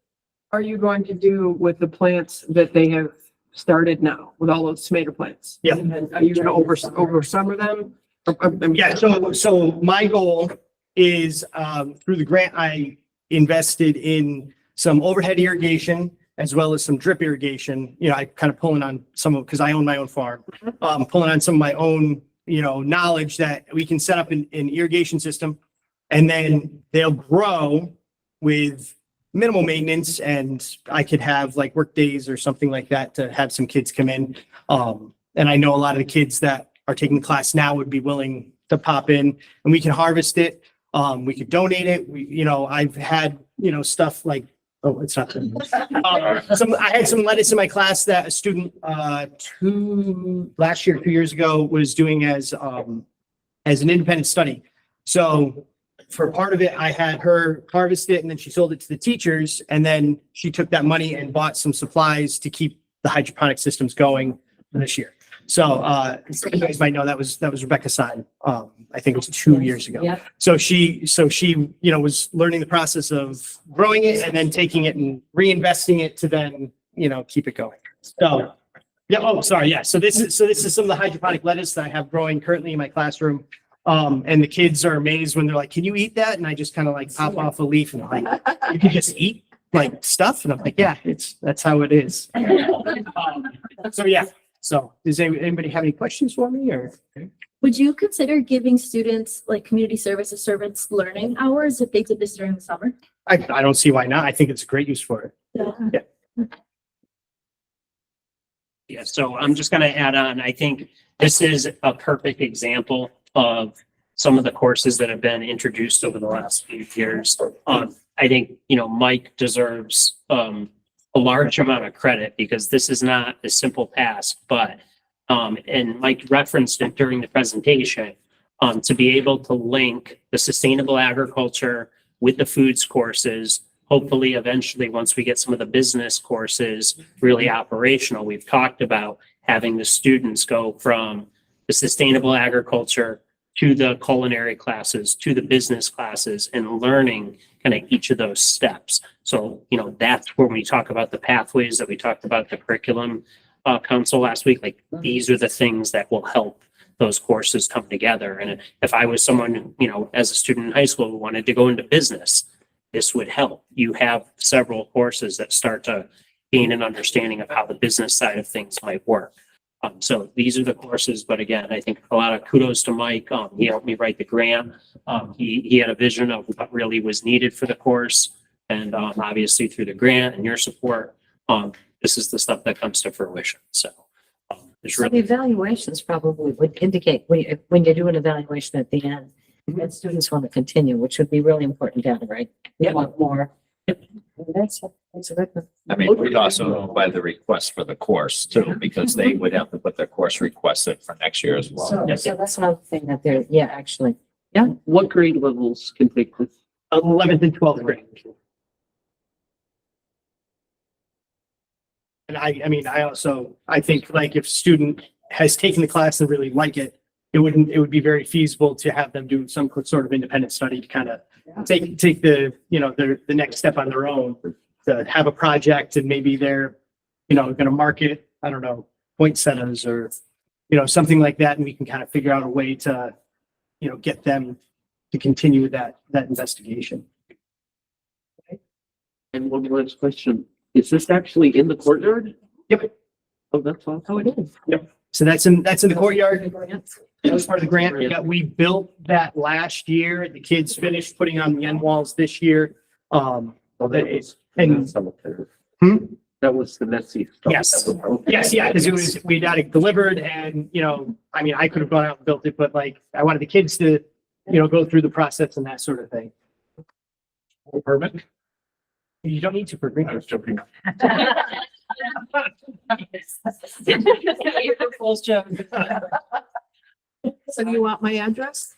are you going to do with the plants that they have started now with all those tomato plants? Yeah. And are you going to over summer them? Yeah. So my goal is, through the grant, I invested in some overhead irrigation as well as some drip irrigation. I kind of pulling on some of, because I own my own farm, pulling on some of my own, knowledge that we can set up an irrigation system, and then they'll grow with minimal maintenance, and I could have like work days or something like that to have some kids come in. And I know a lot of the kids that are taking the class now would be willing to pop in, and we can harvest it. We could donate it. I've had, stuff like, oh, it's not. I had some lettuce in my class that a student, 2 years ago was doing as an independent study. So for part of it, I had her harvest it, and then she sold it to the teachers, and then she took that money and bought some supplies to keep the hydroponic systems going this year. So some of you guys might know that was Rebecca Sine. I think it was 2 years ago. Yeah. So she was learning the process of growing it and then taking it and reinvesting it to then keep it going. So yeah. Oh, sorry. Yeah. So this is some of the hydroponic lettuce that I have growing currently in my classroom. And the kids are amazed when they're like, "Can you eat that?" And I just kind of like pop off a leaf and I'm like, "You can just eat like stuff?" And I'm like, "Yeah, that's how it is." So yeah. So does anybody have any questions for me or? Would you consider giving students like community service or service learning hours if they did this during the summer? I don't see why not. I think it's a great use for it. Yeah, so I'm just gonna add on, I think this is a perfect example of some of the courses that have been introduced over the last few years. I think, Mike deserves, a large amount of credit because this is not a simple task, but, and Mike referenced it during the presentation, to be able to link the sustainable agriculture with the foods courses. Hopefully, eventually, once we get some of the business courses really operational, we've talked about having the students go from the sustainable agriculture to the culinary classes, to the business classes, and learning kind of each of those steps. So, that's when we talk about the pathways that we talked about the curriculum council last week. Like, these are the things that will help those courses come together. And if I was someone, as a student in high school who wanted to go into business, this would help. You have several courses that start to gain an understanding of how the business side of things might work. So these are the courses, but again, I think a lot of kudos to Mike. He helped me write the grant. He had a vision of what really was needed for the course. And obviously through the grant and your support, this is the stuff that comes to fruition. So it's So the really, evaluations probably would indicate when you do an evaluation at the end, that students want to continue, which would be really important data, right? They want more. That's a good one. I mean, we'd also know by the request for the course too, because they would have to put their course requests in for next year as well. So that's another thing that they're, actually. What grade levels can take this? 11th and 12th grade. And I think like if a student has taken the class and really like it, it would be very feasible to have them do some sort of independent study to kind of take the, the next step on their own, to have a project, and maybe they're, going to market, I don't know, poinsettias or, something like that. And we can kind of figure out a way to, get them to continue that investigation. And one last question. Is this actually in the courtyard? Yep. Oh, that's awesome. Oh, it is. So that's in the courtyard. That was part of the grant. We built that last year. The kids finished putting on the end walls this year. Oh, that was, and- that was the messy stuff. Yes. Yes, yeah, because we got it delivered and, I could have gone out and built it, but like, I wanted the kids to, go through the process and that sort of thing. Permit? You don't need to for green. I was joking. April Fool's joke. So you want my address?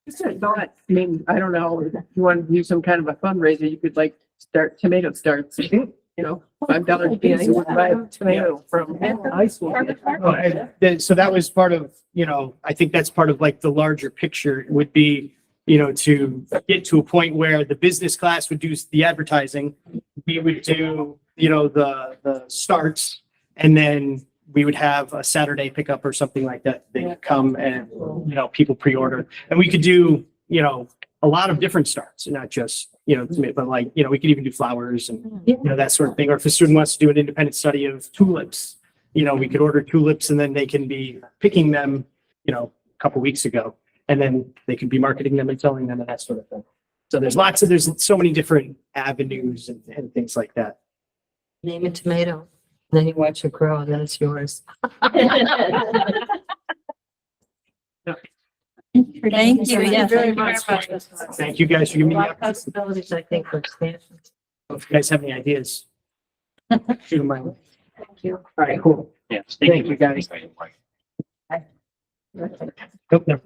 Just a thought, I don't know, if you want to do some kind of a fundraiser, you could like start tomato starts, $5 a piece, you would buy a tomato from high school. So that was part of, I think that's part of like the larger picture would be, to get to a point where the business class would do the advertising. We would do, the starts, and then we would have a Saturday pickup or something like that. They would come and, people pre-order, and we could do, a lot of different starts, not just, but like, we could even do flowers and, that sort of thing. Or if a student wants to do an independent study of tulips, we could order tulips and then they can be picking them, a couple weeks ago, and then they could be marketing them and selling them and that sort of thing. So there's so many different avenues and things like that. Name a tomato, then you watch it grow, and then it's yours. Thank you. Yes, very thank much. Thank you guys for giving me A the lot of possibilities, I think, for expansion. If you guys have any ideas, shoot them my way. Thank you. All right, cool. yes, Thank you, guys. Nope, never.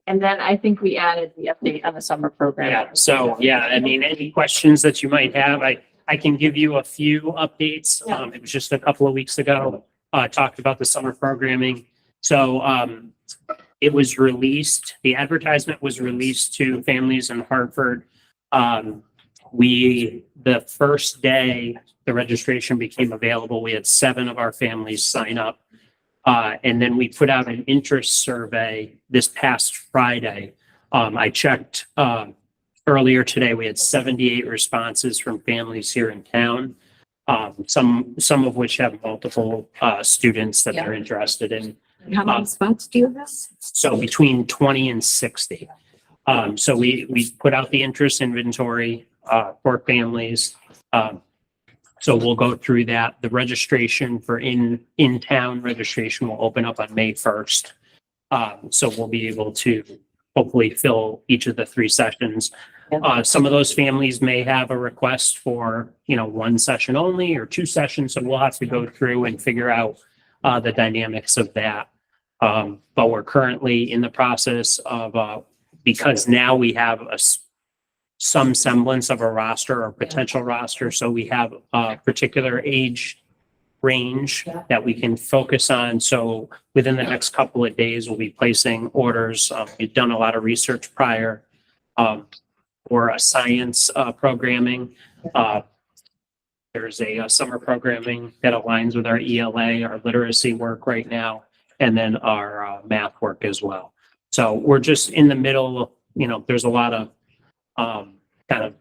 And then I think we added the update on the summer program. Yeah, so, any questions that you might have, I can give you a few updates. It was just a couple of weeks ago, talked about the summer programming. So, it was released, the advertisement was released to families in Hartford. The first day the registration became available, we had 7 of our families sign up. And then we put out an interest survey this past Friday. I checked earlier today, we had 78 responses from families here in town. some of which have multiple, students that they're interested in. How many spots do you have? So between 20 and 60. So we put out the interest inventory, for families. So we'll go through that. The registration for in-town registration will open up on May 1st. So we'll be able to hopefully fill each of the 3 sessions. Some of those families may have a request for, 1 session only or 2 sessions. So we'll have to go through and figure out, the dynamics of that. But we're currently in the process of, because now we have some semblance of a roster or potential roster. So we have a particular age range that we can focus on. So within the next couple of days, we'll be placing orders. We've done a lot of research prior for a science programming. There's a summer programming that aligns with our ELA, our literacy work right now, and then our math work as well. So we're just in the middle, there's a lot of kind of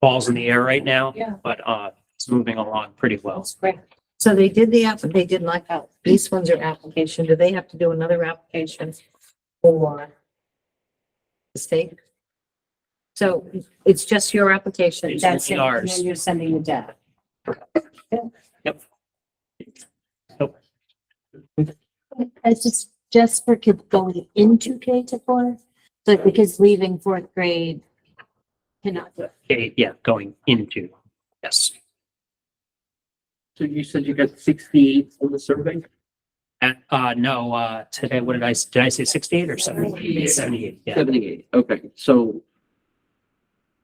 balls in the air right now, but it's moving along pretty well. That's great. So they did they did like East Windsor application. Do they have to do another application for the state? So it's just your application. It's That's only it. And ours. then you're sending the data. Yep. It's just for kids going into K to 4? So because leaving 4th grade cannot do it. Okay, yeah, going into, yes. So you said you got 68 on the survey? No, today, what did I say 68 or 78? 78, yeah. 78, okay, so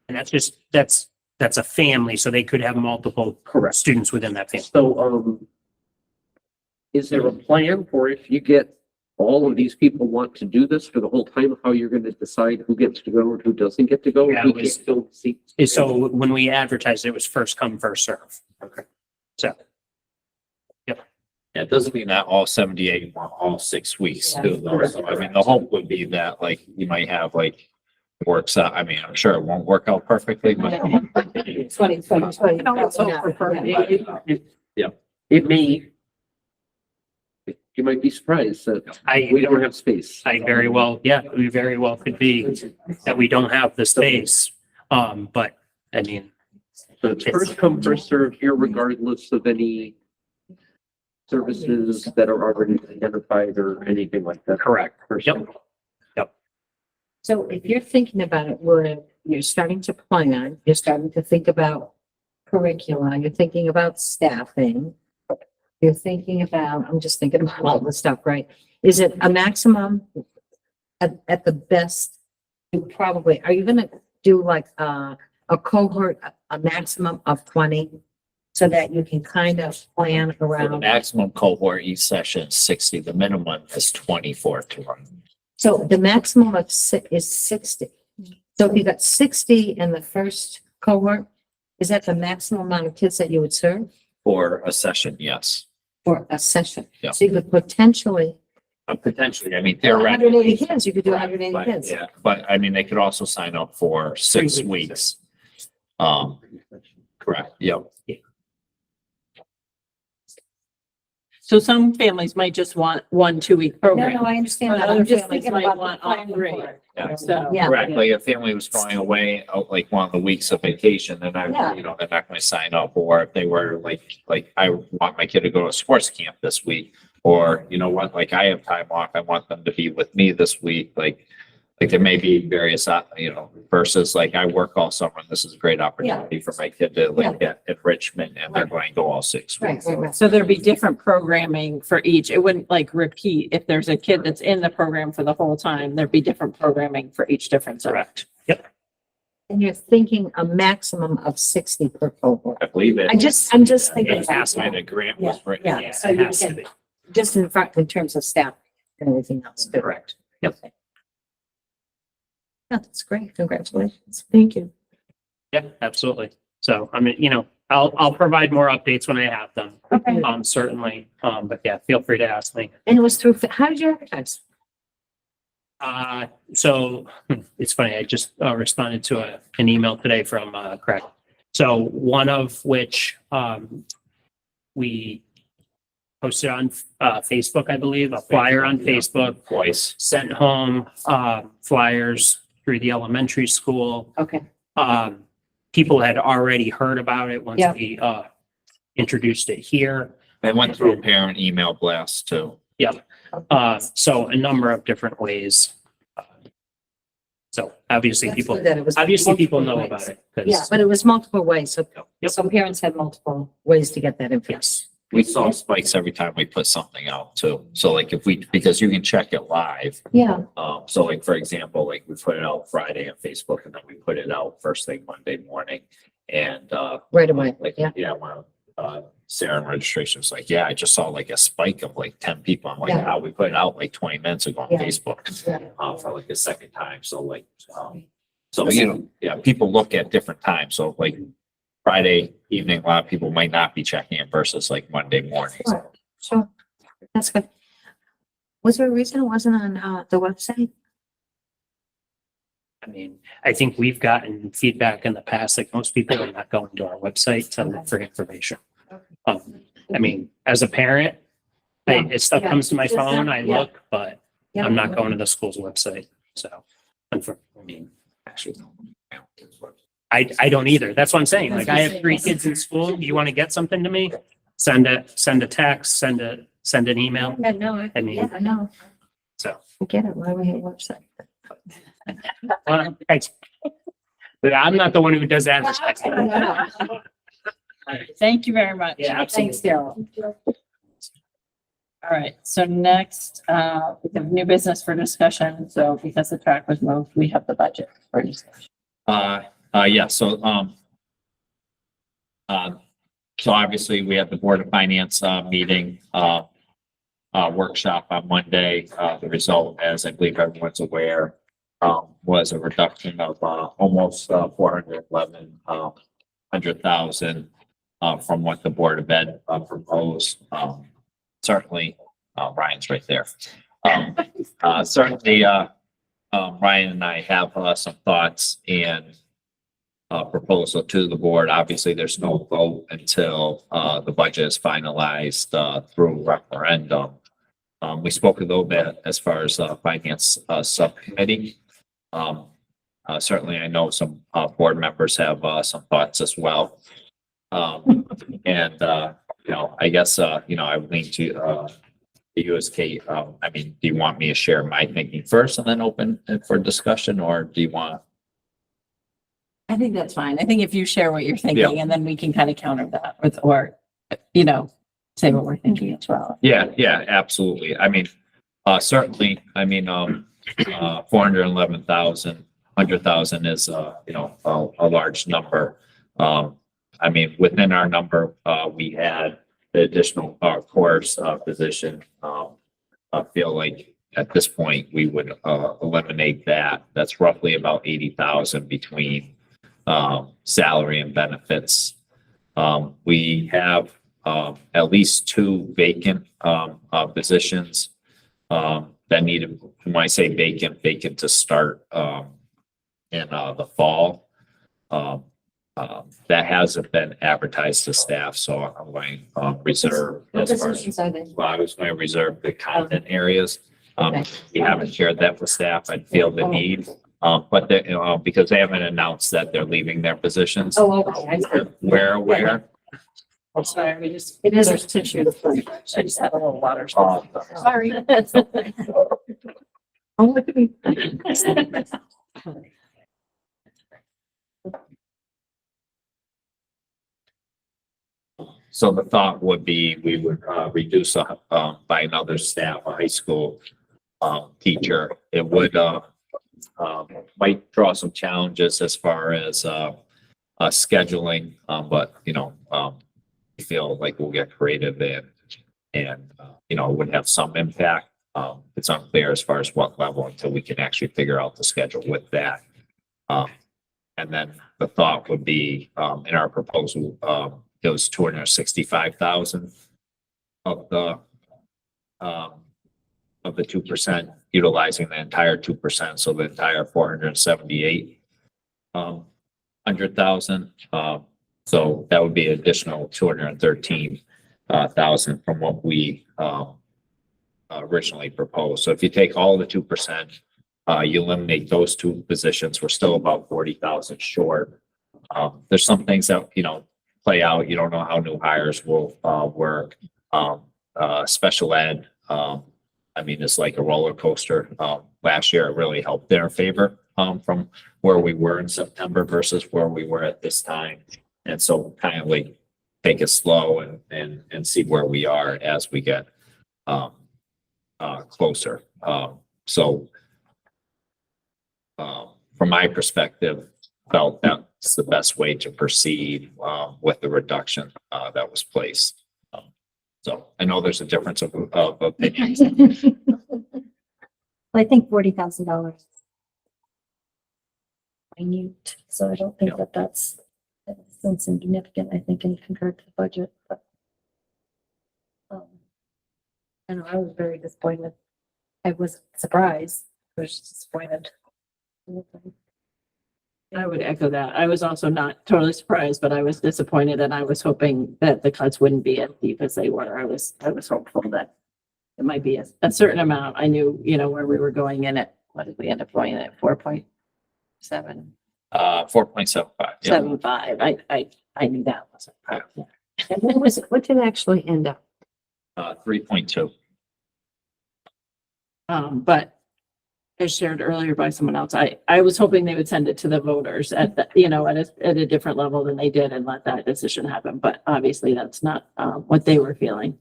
And that's a family, so they could have multiple correct. students within that family. So, is there a plan for if you get all of these people want to do this for the whole time, how you're going to decide who gets to go and who doesn't get to go? Yeah, Who it was- can't fill the seats? So when we advertised, it was first come, first serve. Okay. So, Yeah, it doesn't mean that all 78 want all 6 weeks too, though. So, I mean, the hope would be that like you might have like works out. I mean, I'm sure it won't work out perfectly, but 2020. Also, Yeah. It may, you might be surprised that we don't have space. we very well could be that we don't have the space. But I mean, So it's first come, first served, irregardless of any services that are already identified or anything like that. correct. First Yep. come. So if you're thinking about it, where you're starting to plan, you're starting to think about curricula, you're thinking about staffing. You're thinking about, I'm just thinking about all this stuff, right? Is it a maximum at the best? You probably, are you gonna do like a cohort, a maximum of 20? So that you can kind of plan for the around. maximum cohort each session is 60, the minimum is 24 to run. So the maximum of is 60. So if you got 60 in the first cohort, is that the maximum amount of kids that you would serve For a session, yes. for a session? Yeah. So you could potentially, Potentially, I mean, 180 theoretically. kids, you could do 180 But, kids. yeah, but I mean, they could also sign up for 6 weeks. Correct, yep. So some families might just want 1 2-week No, program. no, I understand that. Other I'm just families thinking might about want the all planning 3. for it. Yeah. So, Yeah. Correct, like if family was going away, out like one of the weeks of vacation, then Yeah. they're not gonna sign up. Or if they were like, I want my kid to go to sports camp this week. Or, you know what, like I have time off, I want them to be with me this week, like there may be various, versus like I work all summer, and this is a great opportunity for my kid to like get enrichment, and they're going to go all 6 Right, weeks. right, right. So there'd be different programming for each. It wouldn't like repeat. If there's a kid that's in the program for the whole time, there'd be different programming for each different subject. Correct. Yep. And you're thinking a maximum of 60 per cohort. I believe it. I'm just thinking. It has to be, the grant was written. Yeah, Yes, so it you has to can, be. just in front, in terms of staff and everything else. too. Correct. Yep. Okay. That's great. Congratulations. Thank you. Yeah, absolutely. So, I mean, I'll provide more updates when I have them. Okay. Certainly. But yeah, feel free to ask me. And it was through, how did you advertise? So it's funny, I just responded to an email today from Craig. So one of which we posted on, Facebook, I believe, a flyer on Facebook, Twice. sent home, flyers through the elementary school. Okay. People had already heard about it once Yeah. we, introduced it here. They went through a parent email blast too. So a number of different ways. So obviously That's people, good that it was obviously people multiple know ways. about it. Yeah, 'Cause- but it was multiple ways. So Yep. some parents had multiple ways to get that information. Yes. We saw spikes every time we put something out too. So like if we, because you can check it live. Yeah. So like, for example, like we put it out Friday on Facebook and then we put it out first thing Monday morning. And, Right away. like, Yeah. yeah, when, Sarah in registration was like, yeah, I just saw like a spike of like 10 people. I'm like, Yeah. how we put it out like 20 minutes ago on Yeah. Facebook, Yeah. for like the second time. So like, so, you know, yeah, people look at different times. So like Friday evening, a lot of people might not be checking it versus like Monday morning. Sure. Sure. That's good. Was there a reason it wasn't on, the website? I mean, I think we've gotten feedback in the past, like most people are not going to our website to look for information. I mean, as a parent, if stuff comes to my phone, I look, but Yeah. I'm not going to the school's website. So, I mean, Actually, I don't either. That's what I'm saying. Like I have 3 kids in school. You want to get something to me? Send a text, send an email. Yeah, no, I mean, I know. so. I get it. Why we have a website? Well, I'm not the one who does advertising. Thank you very much. Yeah, Thanks, absolutely. Daryl. All right, so next, we have new business for discussion. So because the track was moved, we have the budget for discussion. Yeah, so obviously we had the Board of Finance, meeting, workshop on Monday. The result, as I believe everyone's aware, was a reduction of, almost, 411,000, from what the Board of Ed, proposed. Certainly, Ryan's right there. Certainly, Ryan and I have, some thoughts and proposal to the board. Obviously, there's no vote until the budget is finalized through referendum. We spoke a little bit as far as finance subcommittee. Certainly, I know some board members have some thoughts as well. And you know, I guess you know, I would lean to you as Kate. I mean, do you want me to share my thinking first and then open it for discussion, or do you want? I think that's fine. I think if you share what you're thinking and then we can kind of counter that with, or, you know, say what we're thinking as well. Yeah, absolutely. I mean, certainly, I mean, 411,000, 100,000 is, you know, a large number. I mean, within our number, we had the additional, course, position. I feel like at this point, we would, eliminate that. That's roughly about 80,000 between, salary and benefits. We have, at least 2 vacant, positions, that need, when I say vacant to start, in, the fall. That hasn't been advertised to staff, so I'm going to reserve. What as far as- positions are they? Well, I was going to reserve the content areas. Okay. We haven't shared that with staff. I feel the need. But they, because they haven't announced that they're leaving their positions. Oh, okay. I see. We're aware. I'm sorry, we just, It is. there's tissue. I just had a little water. Sorry. Oh, look at me. So the thought would be we would reduce by another staff, a high school teacher. It would might draw some challenges as far as scheduling, but you know, we feel like we'll get creative and you know, it would have some impact. It's unclear as far as what level until we can actually figure out the schedule with that. And then the thought would be in our proposal, it was 265,000 of the 2%, utilizing the entire 2%, so the entire 478,000. So that would be additional 213 thousand from what we, originally proposed. So if you take all the 2%, you eliminate those two positions, we're still about 40,000 short. There's some things that, play out. You don't know how new hires will, work. Special ed, it's like a roller coaster. Last year it really helped their favor, from where we were in September versus where we were at this time. And so kind of like take it slow and see where we are as we get, closer. From my perspective, felt that's the best way to proceed, with the reduction, that was placed. So I know there's a difference of opinions. I think $40,000. Minute, so I don't think that's insignificant, I think, in compared to the budget, but. I know, I was very disappointed. I was surprised, I was disappointed. I would echo that. I was also not totally surprised, but I was disappointed and I was hoping that the cuts wouldn't be as deep as they were. I was hopeful that it might be a certain amount. I knew, where we were going in at, what did we end up going in at? 4.7, 4.75. Yeah. 75. I knew that wasn't part of it. And what did it actually end up? 3.2. But as shared earlier by someone else, I was hoping they would send it to the voters at the, at a different level than they did and let that decision happen. But obviously that's not, what they were feeling.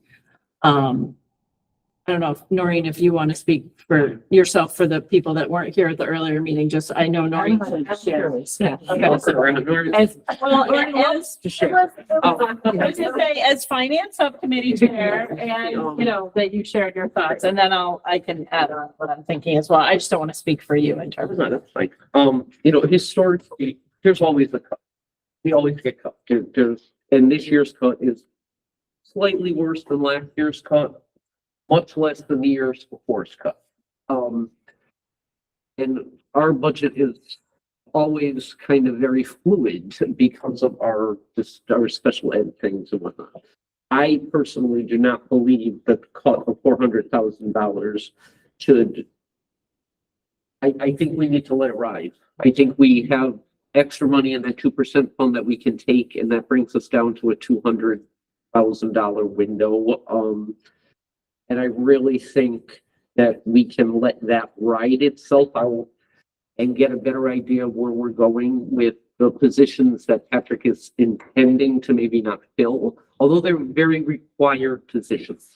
I don't know if Noreen, if you want to speak for yourself, for the people that weren't here at the earlier meeting, just, I know Noreen. I'm shares. Yeah. Okay. As, well, as, To share. I was gonna say, as finance subcommittee chair, and that you shared your thoughts, and then I can add on what I'm thinking as well. I just don't want to speak for you in terms of. That's like, historically, there's always a cut. We always get cut. And this year's cut is slightly worse than last year's cut, much less than the years before's cut. And our budget is always kind of very fluid because of our special ed things and whatnot. I personally do not believe that the cut of $400,000 should. I think we need to let it ride. I think we have extra money in that 2% fund that we can take, and that brings us down to a $200,000 window. And I really think that we can let that ride itself out and get a better idea of where we're going with the positions that Patrick is intending to maybe not fill, although they're very required positions.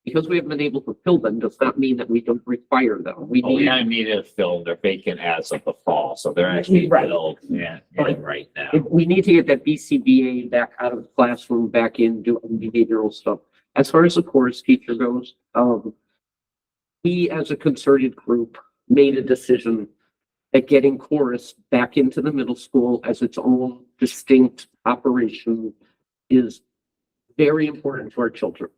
Because we haven't been able to fill them does not mean that we don't require them. We need it filled. They're vacant as of the fall, so they're actually Right. filled right now. We need to get that BCBA back out of the classroom, back in doing behavioral stuff. As far as the chorus teacher goes, we as a concerted group made a decision that getting chorus back into the middle school as its own distinct operation is very important to our children.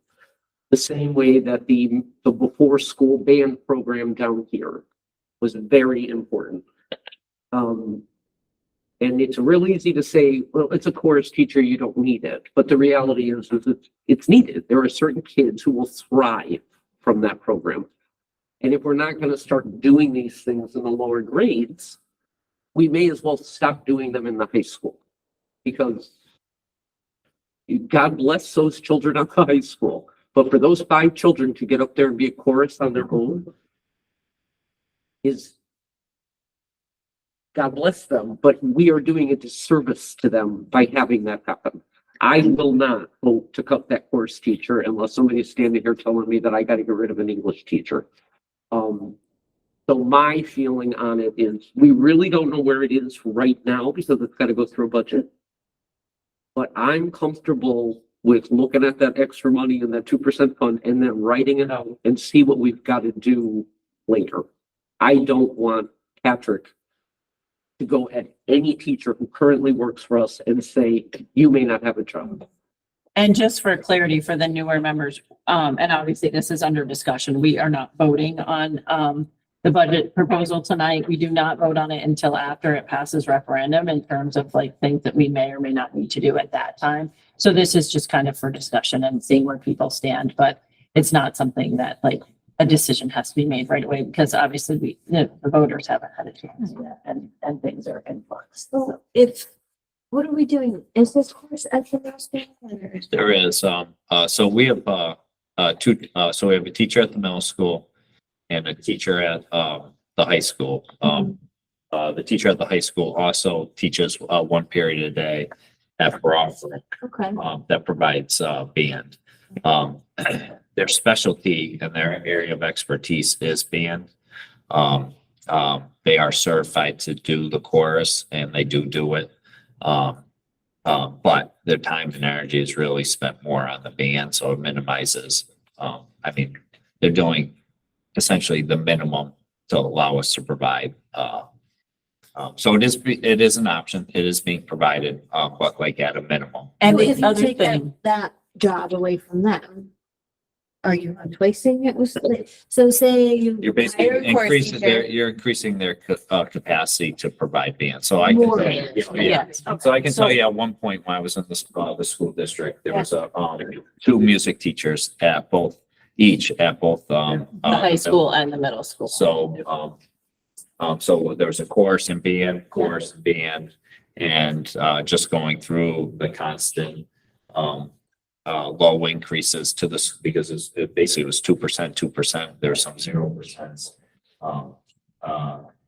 The same way that the before school band program down here was very important. And it's real easy to say, well, it's a chorus teacher, you don't need it. But the reality is it's needed. There are certain kids who will thrive from that program. And if we're not going to start doing these things in the lower grades, we may as well stop doing them in the high school. Because God bless those children at the high school. But for those 5 children to get up there and be a chorus on their own is, God bless them, but we are doing a disservice to them by having that happen. I will not vote to cut that chorus teacher unless somebody is standing here telling me that I got to get rid of an English teacher. So my feeling on it is we really don't know where it is right now because it's got to go through a budget. But I'm comfortable with looking at that extra money in that 2% fund and then writing it out and see what we've got to do later. I don't want Patrick to go at any teacher who currently works for us and say, you may not have a job. And just for clarity for the newer members, and obviously this is under discussion, we are not voting on the budget proposal tonight. We do not vote on it until after it passes referendum in terms of like things that we may or may not need to do at that time. So this is just kind of for discussion and seeing where people stand, but it's not something that like a decision has to be made right away because obviously the voters haven't had a chance yet and things are in flux. So what are we doing? Is this course at the middle school? There is, so we have, so we have a teacher at the middle school and a teacher at, the high school. The teacher at the high school also teaches, one period a day at Broadway, Okay. that provides, band. Their specialty and their area of expertise is band. They are certified to do the chorus and they do it. But their time and energy is really spent more on the band, so it minimizes, I mean, they're doing essentially the minimum to allow us to provide, so it is an option. It is being provided, but like at a minimum. And So the if you other take thing, that job away from them, are you replacing it with, so say you. You're basically hire a course increasing teacher, you're increasing their capacity to provide band. So I can More tell you, band. yeah. yes. So I can So- tell you at one point when I was in the school district, there was two music teachers at both. The high school and the middle school. So, so there was a course in band, and just going through the constant low increases to this because it basically was 2%. There's some 0%.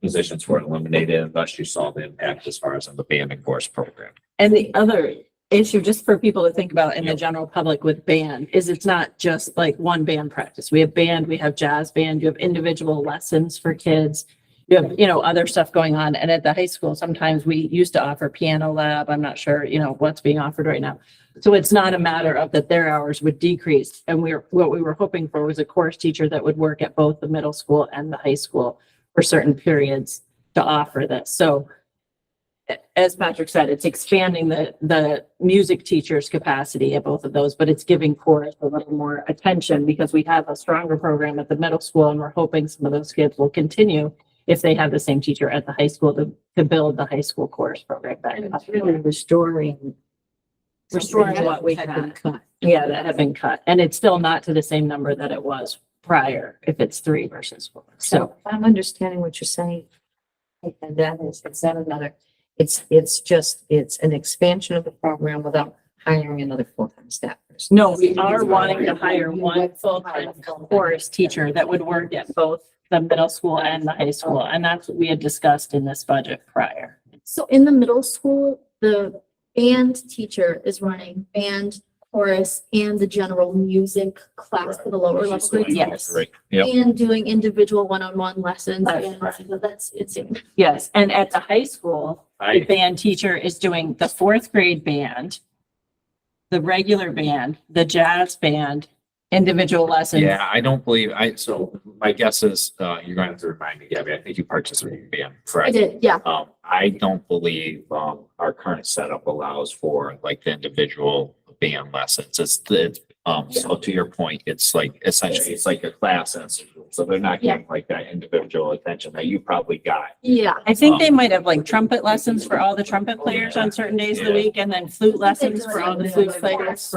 Positions were eliminated unless you saw the impact as far as in the band and course program. And the other issue, just for people to think about in the general public with band, is it's not just like one band practice. We have band, we have jazz band, you have individual lessons for kids. You have, other stuff going on. And at the high school, sometimes we used to offer piano lab. I'm not sure, what's being offered right now. So it's not a matter of that their hours would decrease. And what we were hoping for was a course teacher that would work at both the middle school and the high school for certain periods to offer this. So as Patrick said, it's expanding the music teacher's capacity at both of those, but it's giving chorus a little more attention because we have a stronger program at the middle school and we're hoping some of those kids will continue if they have the same teacher at the high school to build the high school chorus program back And up. it's really restoring What we been had. cut. Yeah, that have been cut. And it's still not to the same number that it was prior, if it's 3 versus 4. So So I'm understanding what you're saying. And that is, it's not another, it's an expansion of the program without hiring another full-time staff person. no, we are wanting to hire one full-time chorus teacher that would work at both the middle school and the high school. And that's what we had discussed in this budget prior. So in the middle school, the band teacher is running band, chorus, and the general music class for the lower level grades. Yes. Right. Yep. And doing individual one-on-one lessons. Right. And that's, it's, Yes, and at the high school, the I, band teacher is doing the 4th grade band, the regular band, the jazz band, individual lessons. yeah, I don't believe, so my guess is, you're going to have to remind me, Gabby, I think you participated in band, I correct? did, yeah. I don't believe, our current setup allows for like the individual band lessons. So to your point, it's like essentially, it's like a class. So they're not getting like that individual attention that you probably got. Yeah. I think they might have like trumpet lessons for all the trumpet players on certain days of the week and then flute lessons for all the flute players.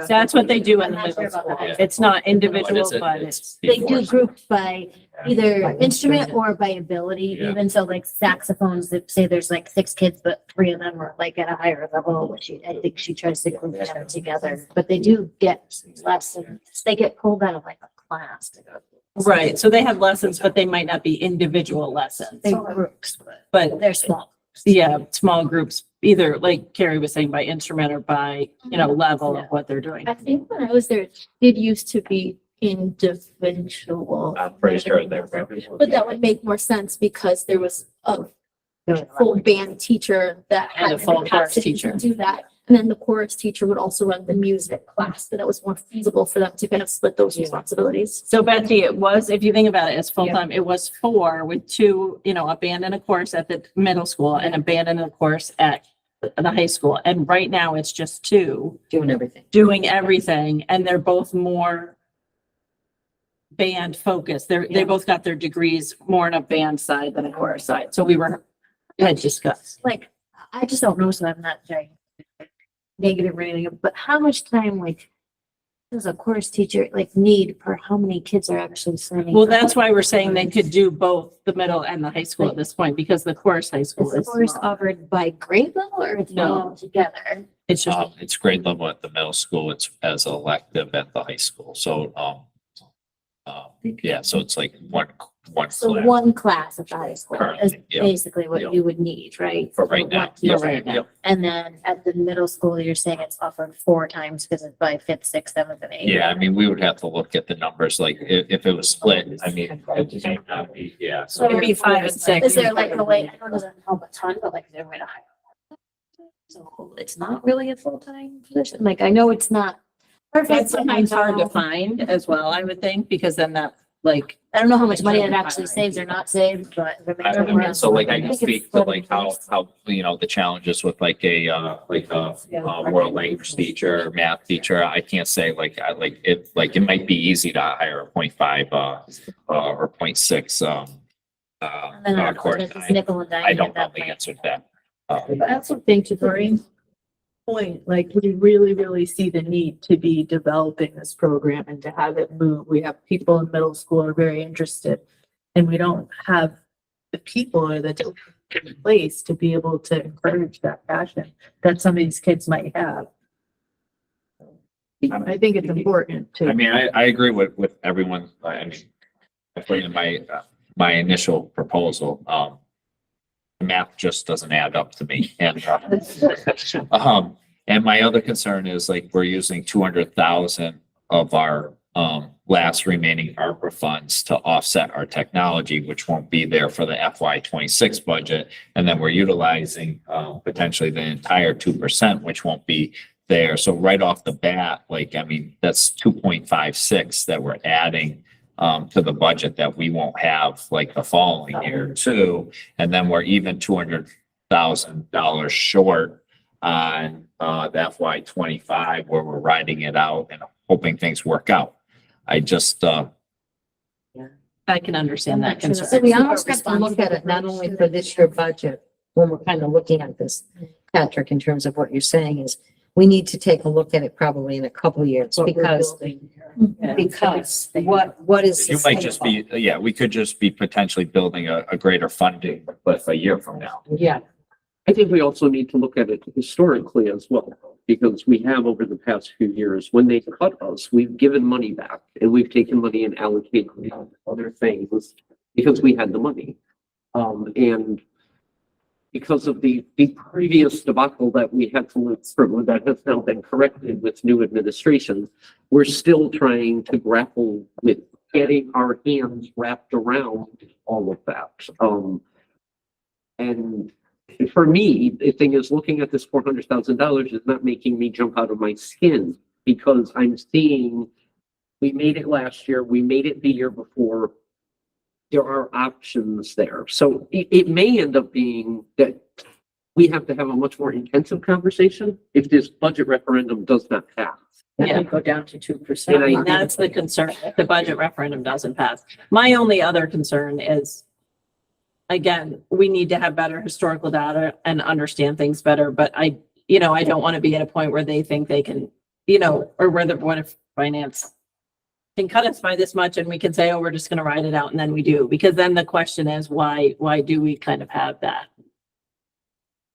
That's what they do in the middle school. It's not individual, but it's, They do groups by either instrument or by ability, Yeah. even so like saxophones, that say there's like 6 kids, but 3 of them are like at a higher level, which I think she tries to group them together, but they do get lessons. They get pulled out of like a class to go. right. So they have lessons, but they might not be individual lessons. They groups, But they're small. yeah, small groups, either like Carrie was saying by instrument or by, level of what they're doing. I think when I was there, it used to be individual. I'm pretty sure they're. But that would make more sense because there was a full band teacher that And had a the full chorus capacity teacher. to do that. And then the chorus teacher would also run the music class, so that was more feasible for them to kind of split those responsibilities. So Betsy, it was, if you think about it, as full-time, it was 4 with 2, a band and a chorus at the middle school and a band and a chorus at the high school. And right now it's just 2 Doing everything. doing everything. And they're both more band focused. They both got their degrees more on a band side than a chorus side. So we had discussed. Like, I just don't know, so I'm not very negative or anything, but how much time, like, does a chorus teacher like need per how many kids are actually signing? Well, up? that's why we're saying they could do both the middle and the high school at this point, because the chorus high school Is the is chorus small. offered by grade level or it's No. all together? It's just, It's grade level at the middle school. It's as elective at the high school. So, yeah, so it's like one So class one class at the high school is Currently, yeah. basically what Yeah. you would need, right? for right For now. one Yeah, teacher. right now. And then at the middle school, you're saying it's offered 4 times because it's by 5th, 6th, 7th, and 8th. Yeah, I mean, we would have to look at the numbers, like if it was split, I mean, it may not be, yeah. So it'd be 5 and 6. Is there like a way, I know it doesn't help a ton, but like is there a way to hire? So it's not really a full-time position, like I know it's not perfect. That's sometimes but I hard to know- find as well, I would think, because then that, like, I don't know how much money it actually saves or not saved, but. So like I can think speak it's to like how, you know, the challenges with like a world language teacher, math teacher. I can't say like, it might be easy to hire a 0.5 or 0.6 And then course it's time. nickel and dime I at don't know that the point. answer to that. But I also think to Doreen's point, like, we really see the need to be developing this program and to have it move. We have people in middle school are very interested, and we don't have the people or the tools in place to be able to encourage that passion that some of these kids might have. I think it's important I to. mean, I agree with everyone. I mean, I put in my initial proposal, the math just doesn't add up to me. And my other concern is like, we're using 200,000 of our, last remaining ARPA funds to offset our technology, which won't be there for the FY26 budget. And then we're utilizing, potentially the entire 2%, which won't be there. So right off the bat, like, I mean, that's 2.56 that we're adding to the budget that we won't have like the following year too. And then we're even $200,000 short on the FY25 where we're riding it out and hoping things work out. I just I can understand that So concern. We almost have to look at it not only for this year budget, when we're kind of looking at this, Patrick, in terms of what you're saying is, we need to take a look at it probably in a couple of years because what is. you might just be, yeah, we could just be potentially building a greater funding, but a year from now. Yeah, I think we also need to look at it historically as well, because we have over the past few years, when they cut us, we've given money back and we've taken money and allocated it to other things because we had the money. And because of the previous debacle that we had to live through that has now been corrected with new administration, we're still trying to grapple with getting our hands wrapped around all of that. And for me, the thing is, looking at this $400,000 is not making me jump out of my skin because I'm seeing we made it last year, we made it the year before. There are options there. So it may end up being that we have to have a much more intensive conversation if this budget referendum does not pass. Yeah. Go down to 2%. And I- That's the concern, if the budget referendum doesn't pass. My only other concern is, again, we need to have better historical data and understand things better, but I don't want to be at a point where they think they can, or where the Board of Finance can cut us by this much and we can say, oh, we're just going to ride it out, and then we do, because then the question is, why do we kind of have that?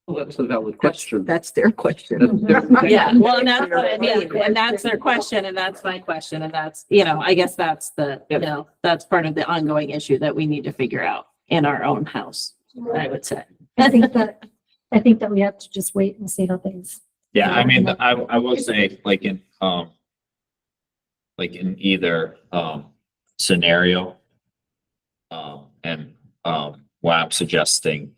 Well, that's a valid question. that's their question. Yeah, well, and that's what I mean, and that's their question, and that's my question, and that's, I guess that's that's part of the ongoing issue that we need to figure out in our own house, I would say. I think that we have to just wait and see how things. Yeah, I mean, I will say like in either scenario, and what I'm suggesting,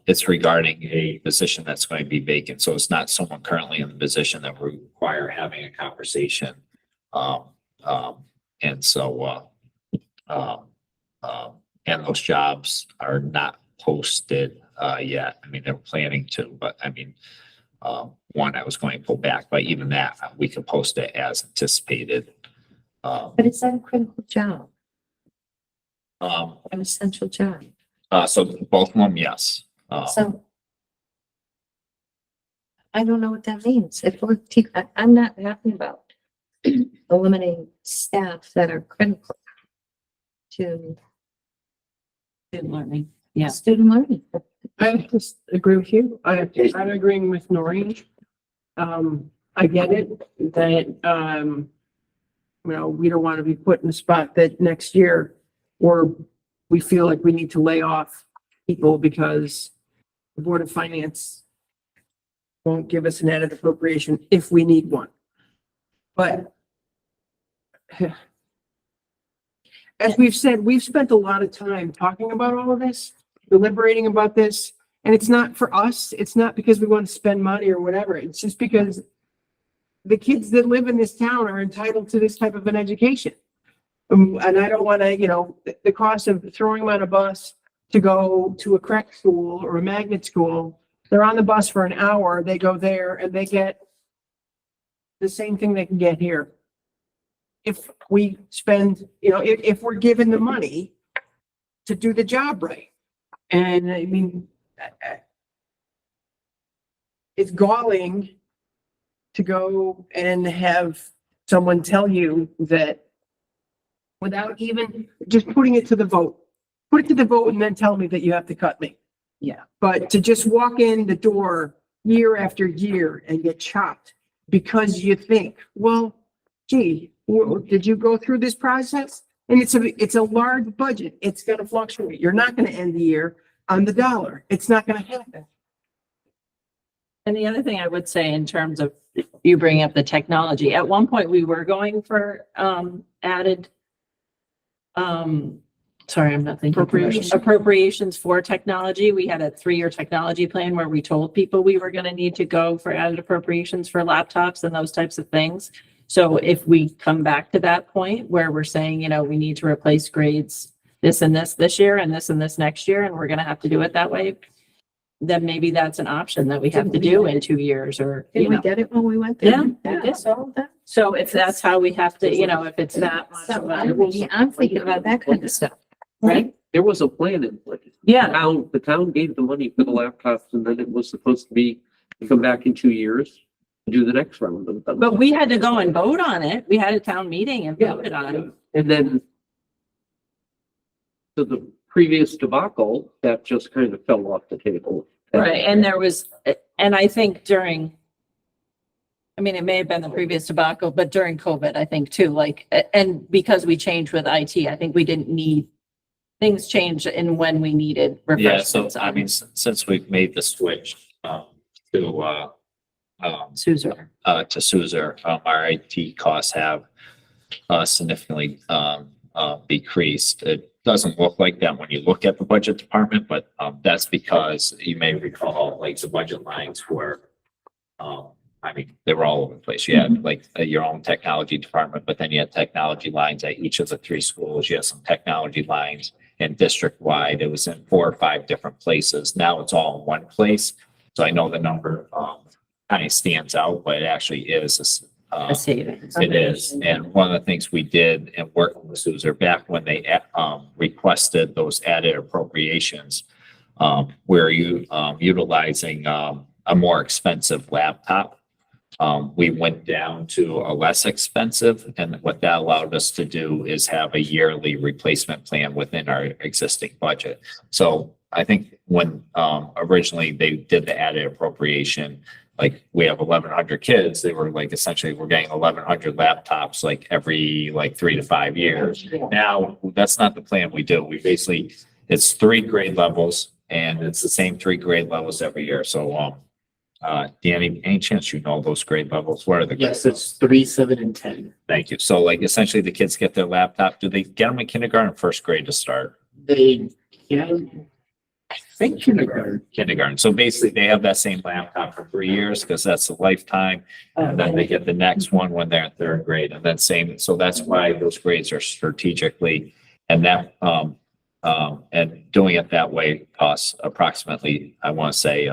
it's regarding a position that's going to be vacant. So it's not someone currently in the position that would require having a conversation. And so, and those jobs are not posted yet. I mean, they're planning to, but I mean, one I was going to pull back, but even that, we could post it as anticipated. But is that a critical job, Um, an essential job? so both of them, yes. So I don't know what that means. If we're, I'm not happy about eliminating staff that are critical to Student learning. Yeah. student learning. I just agree with you. I'm agreeing with Noreen. I get it that, we don't want to be put in a spot that next year or we feel like we need to lay off people because the Board of Finance won't give us an added appropriation if we need one. But as we've said, we've spent a lot of time talking about all of this, deliberating about this, and it's not for us. It's not because we want to spend money or whatever. It's just because the kids that live in this town are entitled to this type of an education. And I don't want to, the cost of throwing them on a bus to go to a crack school or a magnet school, they're on the bus for an hour, they go there and they get the same thing they can get here. If we spend, if we're given the money to do the job right. And I mean, it's galling to go and have someone tell you that without even just putting it to the vote, put it to the vote and then tell me that you have to cut me. Yeah. But to just walk in the door year after year and get chopped because you think, well, gee, did you go through this process? And it's a large budget. It's going to fluctuate. You're not going to end the year on the dollar. It's not going to happen. And the other thing I would say in terms of you bringing up the technology, at one point we were going for added sorry, I'm not thinking. Appropriations for technology. We had a 3-year technology plan where we told people we were going to need to go for added appropriations for laptops and those types of things. So if we come back to that point where we're saying, we need to replace grades this and this year and this next year, and we're going to have to do it that way, then maybe that's an option that we have to do in 2 years or, Did we get it when we went there? Yeah, we did. So if that's how we have to, if it's that much. So of a- I'm thinking about that kind of stuff. Right? There was a plan in place. Yeah. The town gave the money for the laptops and then it was supposed to be, to come back in 2 years to do the next round of them. But we had to go and vote on it. We had a town meeting and Yeah. voted on it. And then so the previous debacle, that just kind of fell off the table. Right, and there was, and I think it may have been the previous debacle, but during COVID, I think too, and because we changed with IT, I think we didn't need, things changed in when we needed Yeah, so refreshments. I mean, since we've made the switch to Suzer. Suzer, our IT costs have significantly decreased. It doesn't look like that when you look at the budget department, but that's because you may recall, the budget lines were, they were all over the place. You had your own technology department, but then you had technology lines at each of the 3 schools. You had some technology lines in district-wide. It was in 4 or 5 different places. Now it's all in one place. So I know the number kind of stands out, but it actually is A savings. it is. And one of the things we did and working with Suzer back when they requested those added appropriations, where you utilizing a more expensive laptop. We went down to a less expensive, and what that allowed us to do is have a yearly replacement plan within our existing budget. So I think when originally they did the added appropriation, we have 1,100 kids, they were essentially we're getting 1,100 laptops every 3 to 5 years. Now, that's not the plan we do. We basically, it's 3 grade levels and it's the same 3 grade levels every year. So, Danny, any chance you know those grade levels? What are the? Yes, it's 3, 7, and 10. Thank you. So essentially the kids get their laptop. Do they get them in kindergarten or first grade to start? They can, I think Kindergarten. So basically they have that same laptop for 3 years because that's a lifetime. And then they get the next one when they're in 3rd grade and then same. So that's why those grades are strategically, and that, and doing it that way costs approximately, I want to say,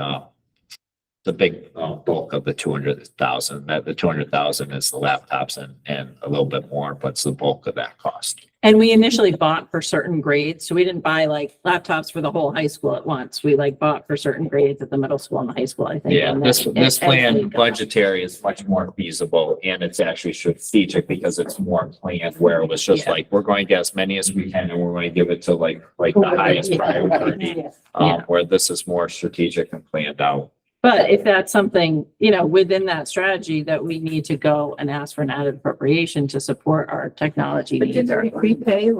the big bulk of the 200,000. That the 200,000 is the laptops and a little bit more, but it's the bulk of that cost. And we initially bought for certain grades, so we didn't buy like laptops for the whole high school at once. We like bought for certain grades at the middle school and the high school, I think. Yeah, and this then this as they plan go. budgetary is much more feasible and it's actually strategic because it's more planned where it was just Yeah. like, we're going to get as many as we can and we're going to give it to like the highest priority. Yeah. Where this is more strategic and planned out. But if that's something, within that strategy that we need to go and ask for an added appropriation to support our technology But needs. didn't we prepay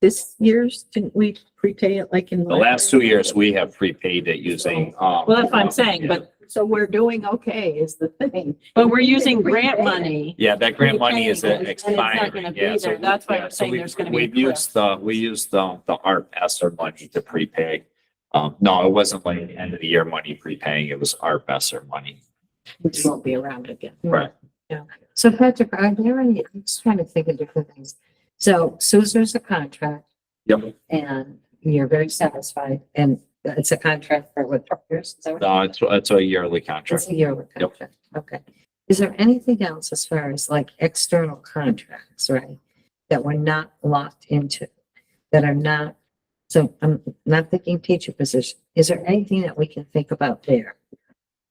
this year's, didn't we prepay it like in? The last 2 years, we have prepaid it using. Well, that's what I'm saying, but So we're doing okay is the thing. we're using grant money. Yeah, that grant money is Prepaying it, and it's not expiring. gonna be Yeah, so there. That's why I'm yeah, so saying we- there's gonna be a We've used the ARP ESSER money to prepay. No, it wasn't like end of the year money prepaying. It was ARP ESSER money. Which won't be around again. Right. So Patrick, are there any, I'm just trying to think of different things. So there's a contract Yep. and you're very satisfied and it's a contract for what, 4 years? Is that what? No, it's a yearly contract. It's a yearly Yep. contract. Okay. Is there anything else as far as like external contracts, right? That we're not locked into, that are not, so I'm not thinking teacher position. Is there anything that we can think about there?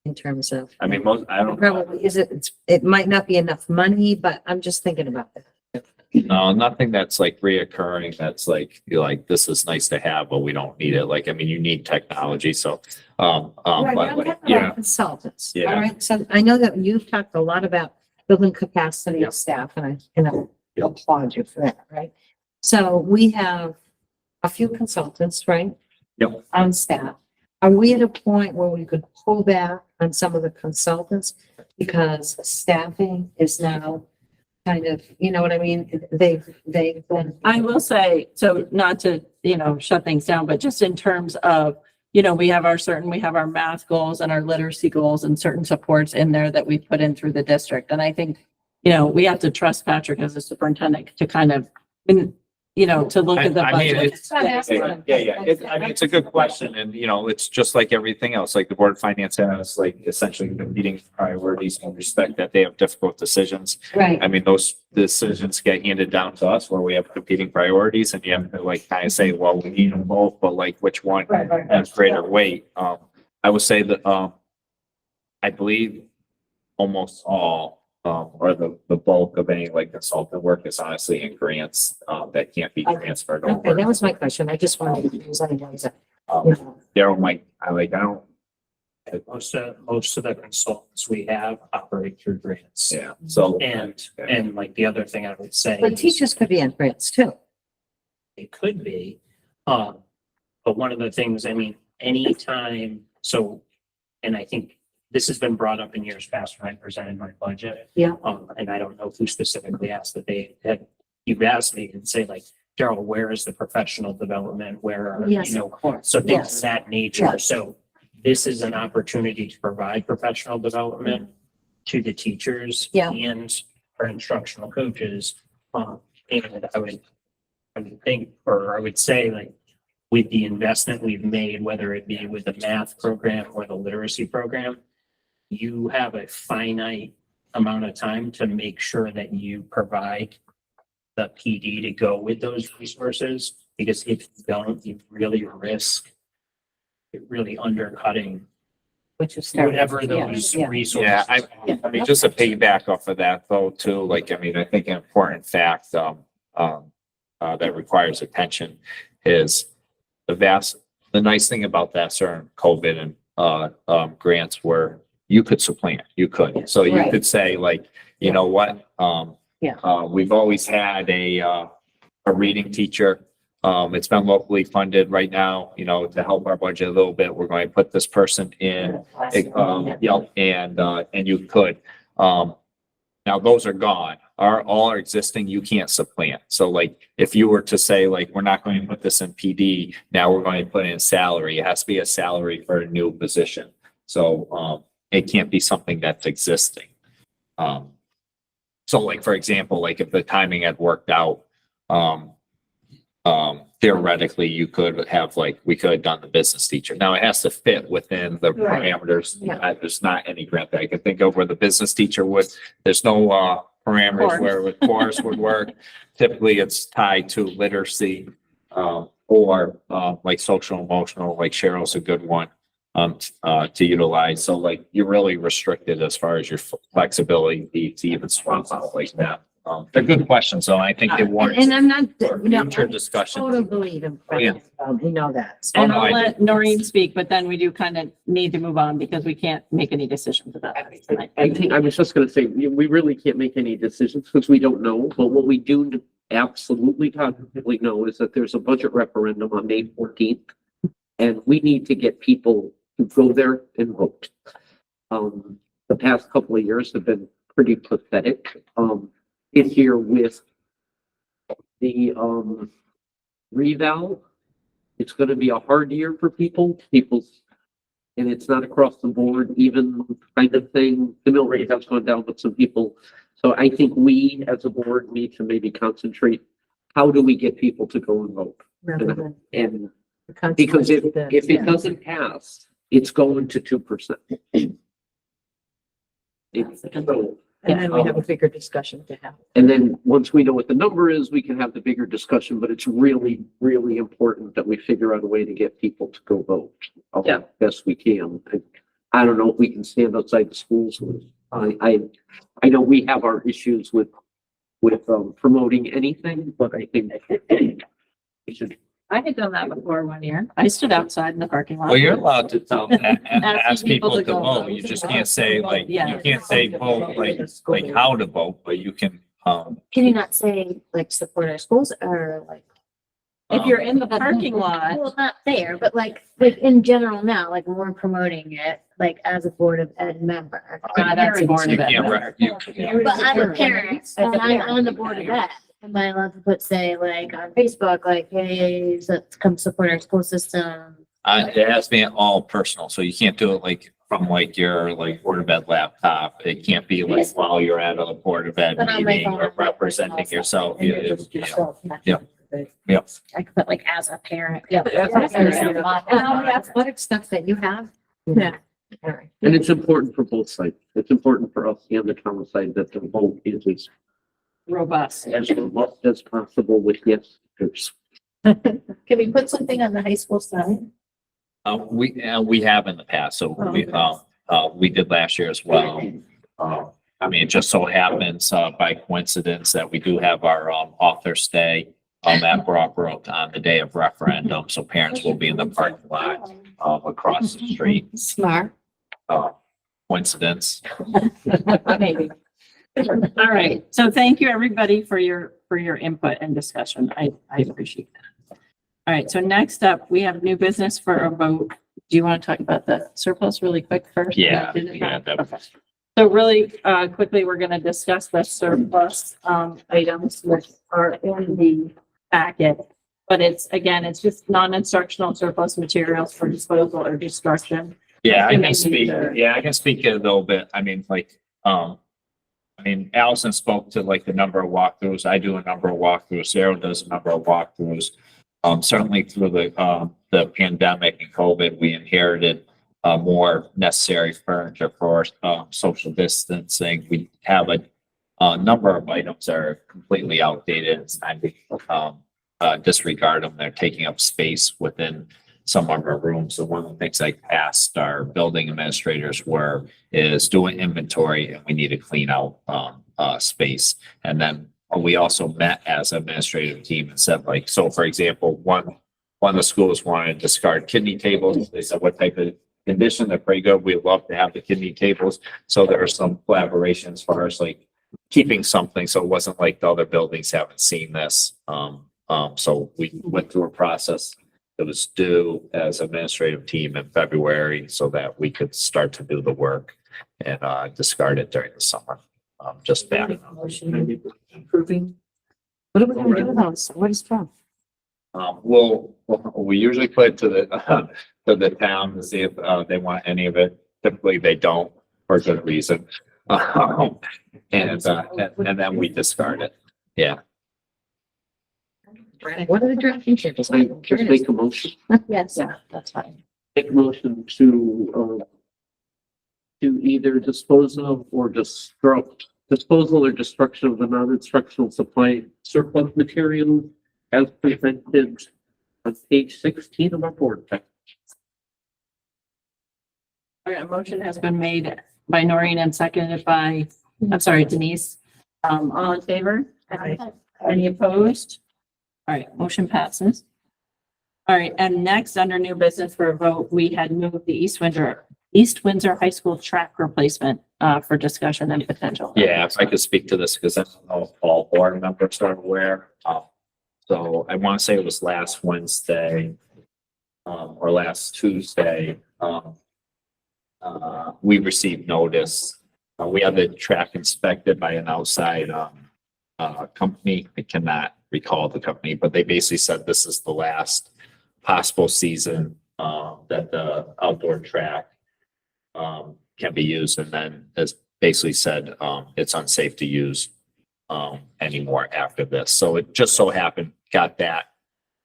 In terms of? I mean, I don't. Probably, it might not be enough money, but I'm just thinking about that. No, nothing that's like reoccurring. That's like, you're like, this is nice to have, but we don't need it. Like, I mean, you need technology. So, Right, but I'm like, talking yeah, about consultants. Yeah. All right, so I know that you've talked a lot about building capacity Yep. of staff and I applaud you for that, right? So we have a few consultants, right? Yep. On staff. Are we at a point where we could pull back on some of the consultants? Because staffing is now kind of, you know what I mean? They've been. I will say, so not to, shut things down, but just in terms of, we have our math goals and our literacy goals and certain supports in there that we put in through the district. And I think, we have to trust Patrick as a superintendent to kind of, to look at the I mean, budget. it's, yeah. I mean, it's a good question and, it's just like everything else, like the board of finance has like essentially competing priorities and respect that they have difficult decisions. Right. I mean, those decisions get handed down to us where we have competing priorities and you have to like kind of say, well, we need them both, but like which one Right. has greater weight? I would say that, I believe almost all, or the bulk of any like consultant work is honestly in grants, that can't be transferred Okay, over. that was my question. I just wanted to use any ones that, Daryl might, I don't, Most of the consultants we have operate through grants. yeah, so. And like the other thing I would say. but is teachers could be on grants too. It could be, but one of the things, I mean, anytime, and I think this has been brought up in years past when I presented my budget. Yeah. And I don't know who specifically asked you've asked me and say like, Daryl, where is the professional development? Where are, Yes, of course. so things Yes. of that nature. Yes. So this is an opportunity to provide professional development to the teachers Yeah. and our instructional coaches. And I would say like with the investment we've made, whether it be with the math program or the literacy program, you have a finite amount of time to make sure that you provide the PD to go with those resources. Because if you don't, you really risk it really undercutting Which is. whatever those resources. Yeah, I mean, just to piggyback off of that though, too, like, I mean, I think an important fact, that requires attention is the nice thing about that certain COVID and, grants were you could supplant, you could. So you Right. could say like, you know what? We've always had a reading teacher. It's been locally funded right now, to help our budget a little bit. We're going to put this person in, and you could. Now those are gone. All are existing, you can't supplant. So like, if you were to say like, we're not going to put this in PD, now we're going to put in salary. It has to be a salary for a new position. So, it can't be something that's existing. So like, for example, like if the timing had worked out, theoretically you could have like, we could have done the business teacher. Now it has to fit within the Right. parameters. Yeah. There's not any grant that I can think of where the business teacher would, there's no, parameters where the course would work. Typically it's tied to literacy, or, like social emotional, like Cheryl's a good one, to utilize. So like you're really restricted as far as your flexibility to even swap out like that. They're good questions, so I think they warrant And I'm not, future I discussion. totally believe in, Yeah. you know that. Oh, And no, I'll I let Noreen speak, but then we do kind of need to move on because we can't make any decisions about that tonight. I think, I was just gonna say, we really can't make any decisions because we don't know, but what we do absolutely positively know is that there's a budget referendum on May 14th. And we need to get people to go there and vote. The past couple of years have been pretty pathetic. This year with the, reval, it's gonna be a hard year for people, and it's not across the board, even kind of thing. The mill rate has gone down with some people. So I think we as a board need to maybe concentrate, how do we get people to go and vote? Rather than And the because if consequences it doesn't pass, it's going to 2%. And then we have a bigger discussion to have. And then once we know what the number is, we can have the bigger discussion, but it's really, really important that we figure out a way to get people to go vote. Yeah. Best we can. I don't know if we can stand outside the schools. I know we have our issues with promoting anything, but I think we should. I had done that before one year. I stood outside in the parking lot. Well, you're allowed to tell, and ask Asking people people to to go vote. vote. You just can't say like, Yeah. you can't say vote like how to vote, but you can, Can you not say like support our schools or like, If you're in the parking lot, well, not there, but like in general now, like when we're promoting it, like as a Board of Ed member. not as a board you of ed can't, member. But I'm a parent and I'm on the Board of Ed. Am I allowed to put, say, like on Facebook, like, hey, let's come support our school system? It has to be all personal, so you can't do it like from like your like Board of Ed laptop. It can't be like while you're at a Board of Ed But on my meeting phone, or it's like representing personal yourself. stuff, and you're Yeah, just yourself, not Yeah. the- Yeah. I could put like as a parent. Yeah. As a parent. And all the athletic stuff that you have. Yeah. All right. And it's important for both sides. It's important for us and the town side that the vote is Robust. as robust as possible with yes. Can we put something on the high school side? We have in the past, so we did last year as well. I mean, it just so happens, by coincidence that we do have our, author's day, at Brockbrook on the day of referendum, so parents will be in the parking lot, across the street. Smart. Coincidence. Maybe. All right. So thank you, everybody, for your input and discussion. I appreciate that. All right. So next up, we have new business for a vote. Do you want to talk about the surplus really quick first? Yeah. Okay. So really, quickly, we're going to discuss the surplus, items which are in the packet. But it's just non-instructional surplus materials for disposal or destruction. Yeah, I And can they speak, need to- yeah, I can speak a little bit. I mean, like, Allison spoke to like the number of walkthroughs. I do a number of walkthroughs. Sarah does a number of walkthroughs. Certainly through the pandemic and COVID, we inherited more necessary furniture for social distancing. We have a number of items that are completely outdated. It's time to disregard them. They're taking up space within some of our rooms. So one of the things I asked our building administrators is do an inventory, and we need to clean out space. And then we also met as an administrative team and said, like, so for example, one of the schools wanted to discard kidney tables. They said, what type of condition? They're pretty good. We'd love to have the kidney tables. So there are some collaborations as far as like keeping something. So it wasn't like the other buildings haven't seen this. So we went through a process. It was due as administrative team in February so that we could start to do the work and discard it during the summer. Just back. Motion approving. What are we gonna do with those? What is wrong? We usually put it to the town to see if they want any of it. Typically, they don't for good reason. And then we discard it. Yeah. What are the drafting tables? I just make a motion, Yes. Yeah, that's fine. make a motion to either dispose of or disposal or destruction of the non-instructional supply surplus material as presented on page 16 of our board pack. All right, a motion has been made by Noreen and seconded by, I'm sorry, Denise. All in favor? Any opposed? All right, motion passes. All right, and next, under new business for a vote, we had moved the East Windsor High School track replacement for discussion and potential. Yeah, if I could speak to this, because I don't know if all board members are aware. So I want to say it was last Wednesday, or last Tuesday. We received notice. We had the track inspected by an outside, company. I cannot recall the company, but they basically said this is the last possible season, that the outdoor track, can be used, and then as basically said, it's unsafe to use anymore after this. So it just so happened, got that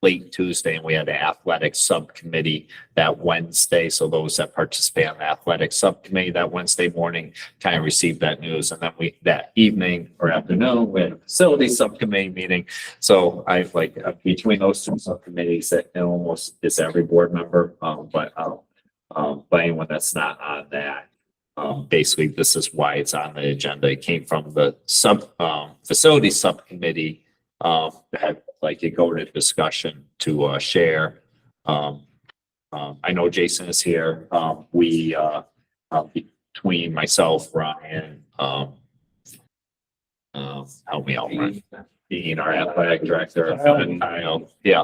late Tuesday, and we had an athletic subcommittee that Wednesday. So those that participate in the athletic subcommittee that Wednesday morning kind of received that news. And then that evening or afternoon, we had a facility subcommittee meeting. So I between those two subcommittees, that almost is every board member, but anyone that's not on that, basically this is why it's on the agenda. It came from the facility subcommittee, that had a go-to discussion to share. I know Jason is here. We between myself, Ryan, help me out, Ryan. Dean, our athletic director, and Kyle. Yeah,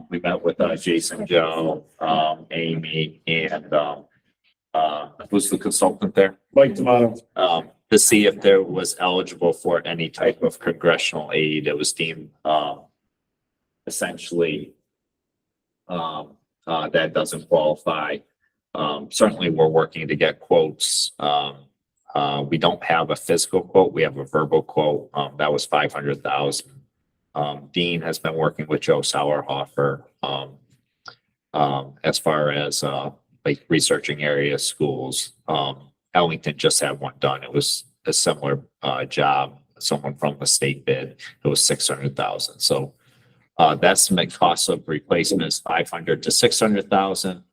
we met with Jason, Joe, Amy, and who's the consultant there? Mike Tomato. To see if there was eligible for any type of congressional aid. It was deemed essentially that doesn't qualify. Certainly, we're working to get quotes. We don't have a physical quote. We have a verbal quote. That was 500,000. Dean has been working with Joe Sauerhofer as far as researching area schools. Ellington just had one done. It was a similar job. Someone from the state bid. It was 600,000. So the estimate cost of replacement is 500 to 600,000.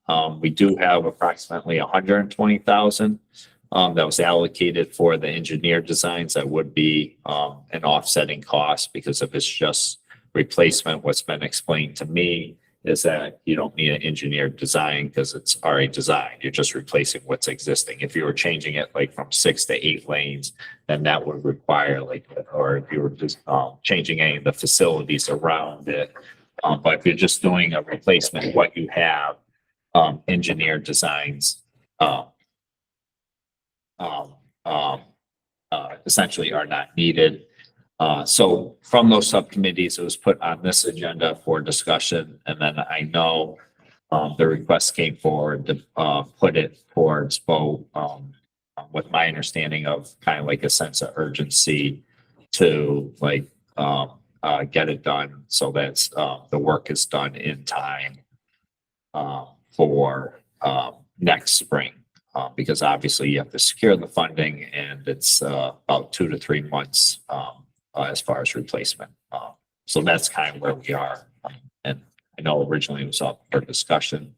We do have approximately 120,000 that was allocated for the engineer designs. That would be an offsetting cost because if it's just replacement. What's been explained to me is that you don't need an engineered design because it's already designed. You're just replacing what's existing. If you were changing it from 6 to 8 lanes, then that would require or if you were just changing any of the facilities around it. But if you're just doing a replacement, what you have, engineered designs essentially are not needed. So from those subcommittees, it was put on this agenda for discussion. And then I know the request came forward to put it towards vote with my understanding of kind of a sense of urgency to get it done so that the work is done in time for next spring. Because obviously you have to secure the funding and it's about 2 to 3 months as far as replacement. So that's kind of where we are. And I know originally it was up for discussion.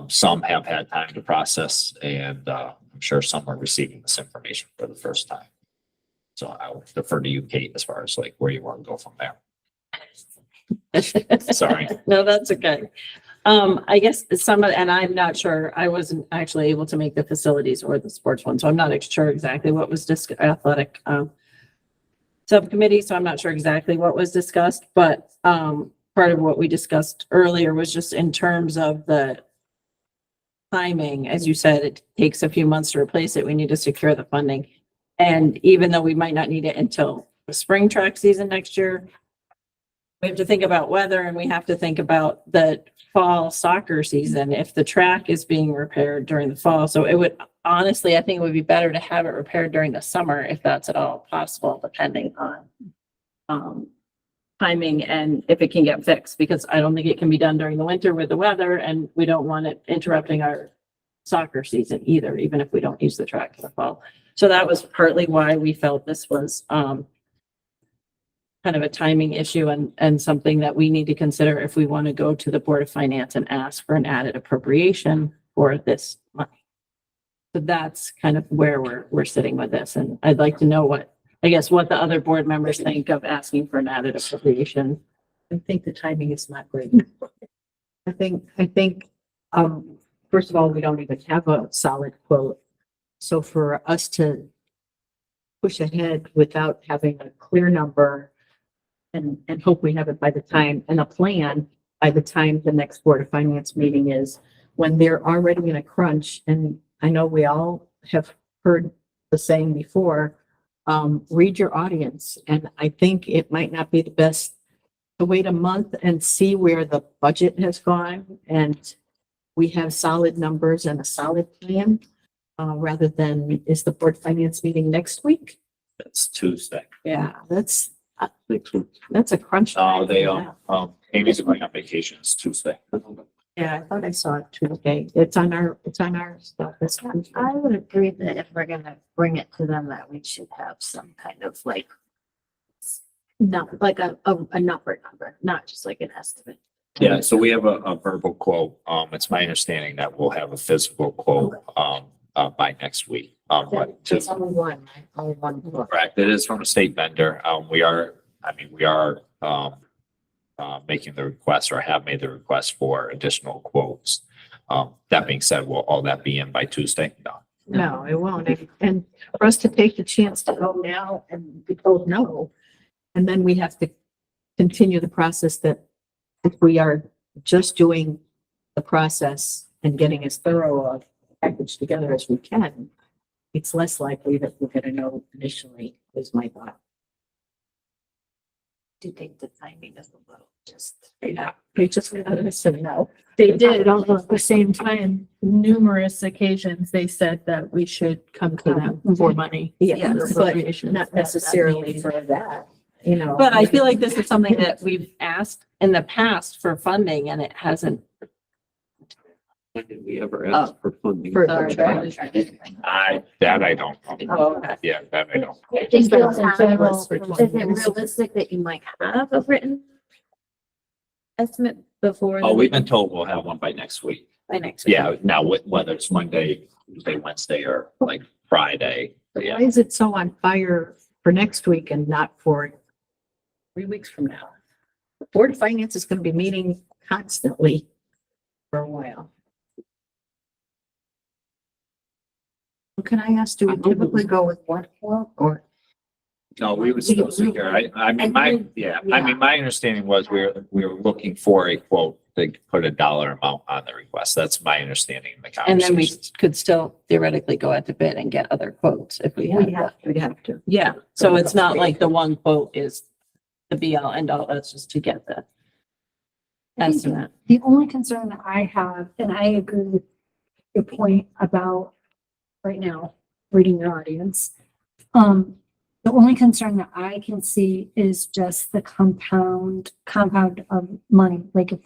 Some have had time to process and I'm sure some are receiving this information for the first time. So I'll defer to you, Kate, as far as where you want to go from there. Sorry. No, that's okay. I guess and I'm not sure, I wasn't actually able to make the facilities or the sports one, so I'm not sure exactly what was athletic subcommittee, so I'm not sure exactly what was discussed, but part of what we discussed earlier was just in terms of the timing. As you said, it takes a few months to replace it. We need to secure the funding. And even though we might not need it until the spring track season next year, we have to think about weather and we have to think about the fall soccer season if the track is being repaired during the fall. So it would honestly, I think it would be better to have it repaired during the summer if that's at all possible, depending on timing and if it can get fixed, because I don't think it can be done during the winter with the weather, and we don't want it interrupting our soccer season either, even if we don't use the track in the fall. So that was partly why we felt this was, kind of a timing issue and something that we need to consider if we want to go to the Board of Finance and ask for an added appropriation for this money. So that's kind of where we're sitting with this. And I'd like to know what the other board members think of asking for an added appropriation. I think the timing is not great. I think, first of all, we don't even have a solid quote. So for us to push ahead without having a clear number and hope we have it by the time, and a plan by the time the next Board of Finance meeting is, when they're already in a crunch. And I know we all have heard the saying before, read your audience. And I think it might not be the best to wait a month and see where the budget has gone and we have solid numbers and a solid plan, rather than, is the Board of Finance meeting next week? It's Tuesday. Yeah, that's Next week. a crunch. Oh, time. they, Amy's going on vacation. It's Tuesday. Yeah, I thought I saw it Tuesday. It's on our stuff. It's I would agree that if we're gonna bring it to them, that we should have some kind of like, not like a number, not just like an estimate. Yeah, so we have a verbal quote. It's my understanding that we'll have a physical quote, by next week. But to It's only one, right? Only one book. correct, it is from a state vendor. We are making the request or have made the request for additional quotes. That being said, will all that be in by Tuesday? No. No, it won't. And for us to take the chance to go now and be told no, and then we have to continue the process that if we are just doing the process and getting as thorough a package together as we can, it's less likely that we're gonna know initially, is my thought. Do you think the timing is a little just? Yeah, they just let us know. They did, although at the same time, numerous occasions, they said that we should come to them for money. Yeah, for but appropriations. not necessarily for that, you know. But I feel like this is something that we've asked in the past for funding and it hasn't. When did we ever ask for funding? For- Sorry. I don't. Oh, okay. Yeah, that I don't. I think been it's on the general- list for Is 20 it years. realistic that you might have a written estimate before? Oh, we've been told we'll have one by next week. By next week? Yeah, now whether it's Monday, Tuesday, Wednesday, or like Friday. Yeah, Why is it so on fire for next week and not for 3 weeks from now? The Board of Finance is going to be meeting constantly for a while. Well, can I ask, do we typically go with one quote or? no, we would still secure. I mean, my understanding was we were looking for a quote to put a dollar amount on the request. That's my understanding in the And then we conversations. could still theoretically go at the bid and get other quotes if we had that. We'd have to. Yeah, so it's not like the one quote is the be all end all, that's just to get the estimate. The only concern that I have, and I agree with your point about right now, reading your audience. The only concern that I can see is just the compound of money. Like if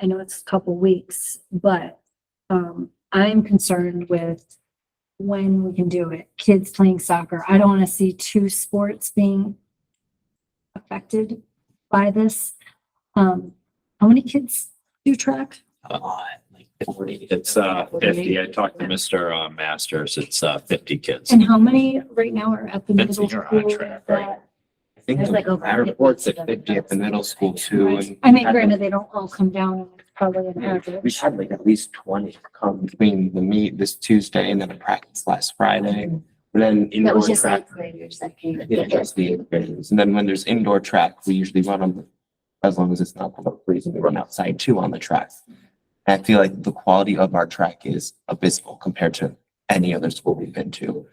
I know it's a couple weeks, but, I'm concerned with when we can do it. Kids playing soccer. I don't want to see two sports being affected by this. How many kids do track? It's 50. I talked to Mr. Masters. It's 50 kids. And how many right now are at the middle 50 school? are on track, right? that- I think There's like over our reports at 50 at the middle school too. And I mean, granted, they don't all come down, and it's probably an we average. had like at least 20 come between the meet this Tuesday and then a practice last Friday. And then That indoor was just track. eighth graders that came. Yeah, just the eighth graders. And then when there's indoor track, we usually run them, as long as it's not public reason, we run outside too on the track. And I feel like the quality of our track is abysmal compared to any other school we've been to.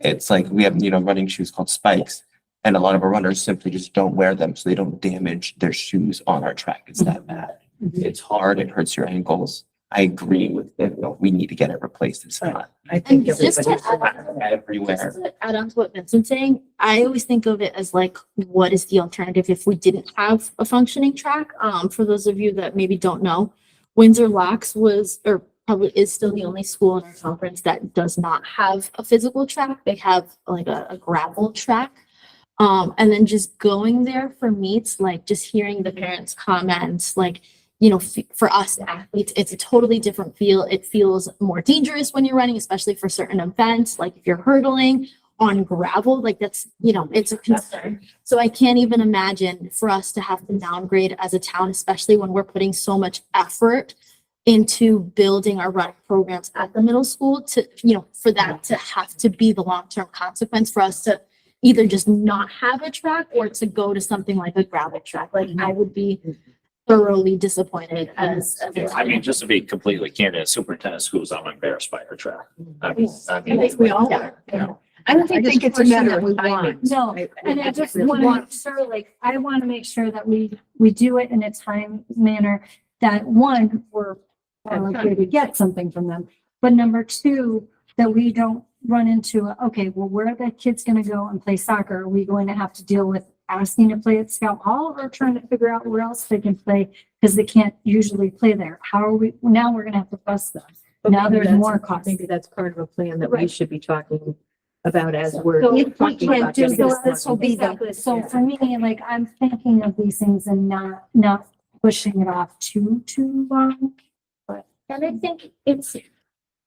It's like we have, running shoes called spikes. And a lot of our runners simply just don't wear them so they don't damage their shoes on our track. It's that bad. It's hard. It hurts your ankles. I agree with it. You know, we need to get it replaced. It's not I think And just to everybody's. add, everywhere. just to add on to what Vincent's saying, I always think of it as like, what is the alternative if we didn't have a functioning track? For those of you that maybe don't know, Windsor Locks was, or probably is still the only school in our conference that does not have a physical track. They have like a gravel track. And then just going there for meets, like just hearing the parents' comments, like, you know, for us athletes, it's a totally different feel. It feels more dangerous when you're running, especially for certain events, like if you're hurdling on gravel, like that's, you know, it's a concern. So I can't even imagine for us to have to downgrade as a town, especially when we're putting so much effort into building our run programs at the middle school to, you know, for that to have to be the long-term consequence for us to either just not have a track or to go to something like a gravel track. Like I would be thoroughly disappointed as. Yeah, I mean, just to be completely candid, superintendent schools, I'm embarrassed by our track. I mean, I think we all are. I don't think it's a matter of timing. want. No, and I just want to make sure, like, I want to make sure that we do it in a time manner that one, we're likely to get something from them. But number two, that we don't run into, okay, well, where are the kids going to go and play soccer? Are we going to have to deal with asking to play at Scout Hall or trying to figure out where else they can play because they can't usually play there? How are we, now we're going to have to bus them. But Now maybe there's that's- more costs. Maybe that's part of a plan that we Right. should be talking about as we're So if we talking can't about do getting this will be the, so for me, like, I'm thinking of these things and not pushing it off too long. And I think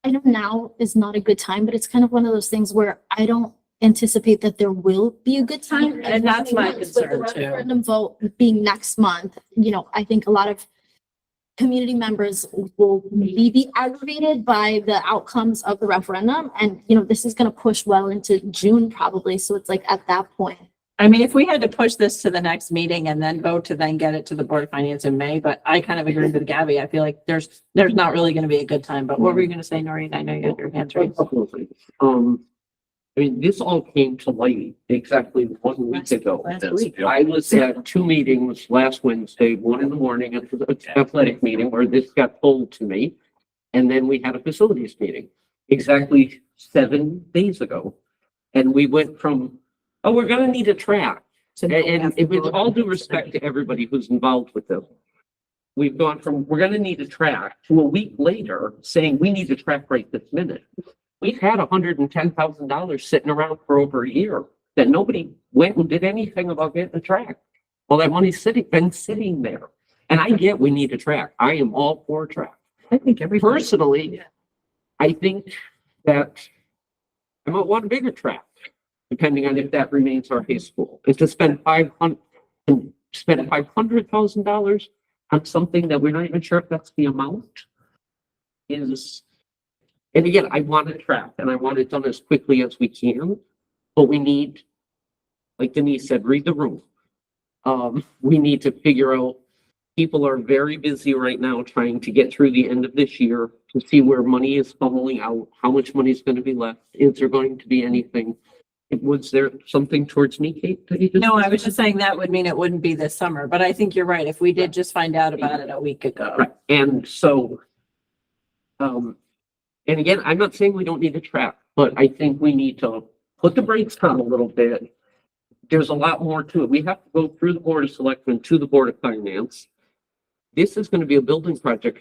I know now is not a good time, but it's kind of one of those things where I don't anticipate that there will be a good time. And that's my With the concern, too. referendum vote being next month, you know, I think a lot of community members will maybe be aggravated by the outcomes of the referendum. And, you know, this is going to push well into June probably. So it's like at that point. I mean, if we had to push this to the next meeting and then vote to then get it to the Board of Finance in May, but I kind of agree with Gabby. I feel like there's not really going to be a good time, but what were you going to say, Noreen? I know you had your hands A raised. couple of things. I mean, this all came to light exactly 1 week ago. Last week. I was at two meetings last Wednesday, one in the morning at the athletic meeting where this got told to me. And then we had a facilities meeting exactly 7 days ago. And we went from, oh, we're gonna need a track. And with all due respect to everybody who's involved with this, we've gone from, we're gonna need a track to a week later saying we need a track right this minute. We've had $110,000 sitting around for over a year that nobody went and did anything about getting a track. Well, that money's been sitting there. And I get we need a track. I am all for a track. I think every Personally, I think that I might want a bigger track, depending on if that remains our high school. And to spend $500,000 on something that we're not even sure if that's the amount is. And again, I want a track and I want it done as quickly as we can, but we need, like Denise said, read the room. We need to figure out, people are very busy right now trying to get through the end of this year to see where money is funneling out, how much money is going to be left. Is there going to be anything? Was there something towards me, Kate? that you just- No, I was just saying that would mean it wouldn't be this summer, but I think you're right. If we did just find out about it a week ago. Right. And so, and again, I'm not saying we don't need a track, but I think we need to put the brakes on a little bit. There's a lot more to it. We have to go through the Board of Selectmen to the Board of Finance. This is going to be a building project,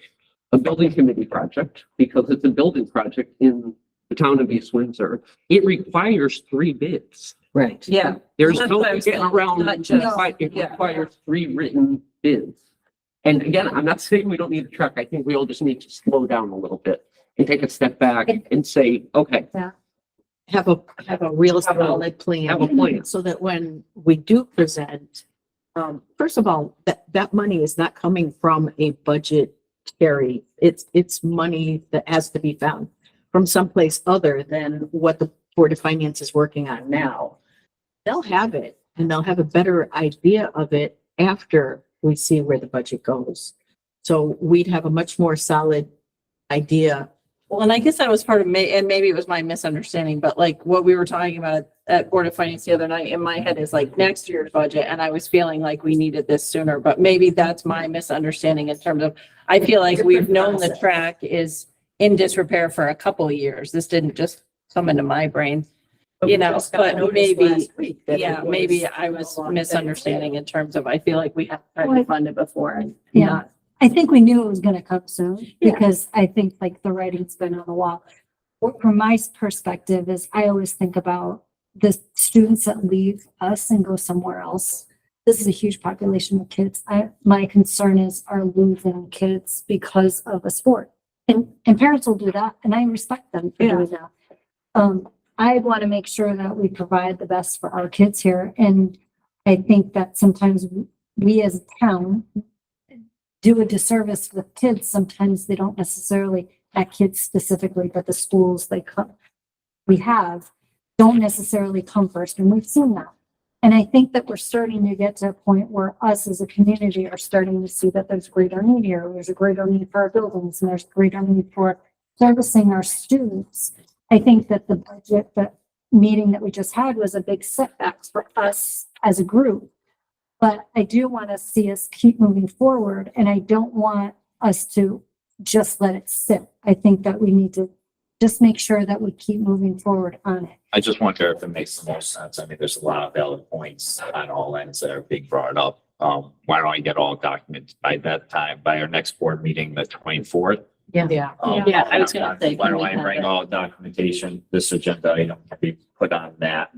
a building committee project, because it's a building project in the town of East Windsor. It requires 3 bids. Right. Yeah. There's That's no what I was getting saying. around. Not just- It yeah. requires 3 written bids. And again, I'm not saying we don't need a truck. I think we all just need to slow down a little bit and take a step back and say, okay, Have a real solid plan. have a plan. So that when we do present, first of all, that money is not coming from a budgetary. It's money that has to be found from someplace other than what the Board of Finance is working on now. They'll have it and they'll have a better idea of it after we see where the budget goes. So we'd have a much more solid idea. Well, and I guess that was part of me, and maybe it was my misunderstanding, but like what we were talking about at Board of Finance the other night in my head is like next year's budget. And I was feeling like we needed this sooner, but maybe that's my misunderstanding in terms of, I feel like we've known the track is in disrepair for a couple of years. This didn't just come into my brain. You know, but maybe, yeah, maybe I was misunderstanding in terms of, I feel like we have tried to fund it before and Yeah. not. I think we knew it was gonna come soon, Yeah. because I think like the writing's been on the wall. From my perspective is I always think about the students that leave us and go somewhere else. This is a huge population of kids. My concern is are losing kids because of a sport. And parents will do that, and I respect them for doing that. I want to make sure that we provide the best for our kids here, and I think that sometimes we as a town do a disservice with kids. Sometimes they don't necessarily, not kids specifically, but the schools we have don't necessarily come first, and we've seen that. And I think that we're starting to get to a point where us as a community are starting to see that there's greater need here. There's a greater need for our buildings, and there's greater need for servicing our students. I think that the budget, that meeting that we just had was a big setback for us as a group. But I do want to see us keep moving forward, and I don't want us to just let it sit. I think that we need to just make sure that we keep moving forward on it. I just wonder if it makes the most sense. I mean, there's a lot of valid points on all ends that are being brought up. Why don't I get all documents by that time, by our next board meeting, the 24th? Yeah. Yeah, I was gonna say. Why can don't we I have bring it? all documentation, this agenda item can be put on that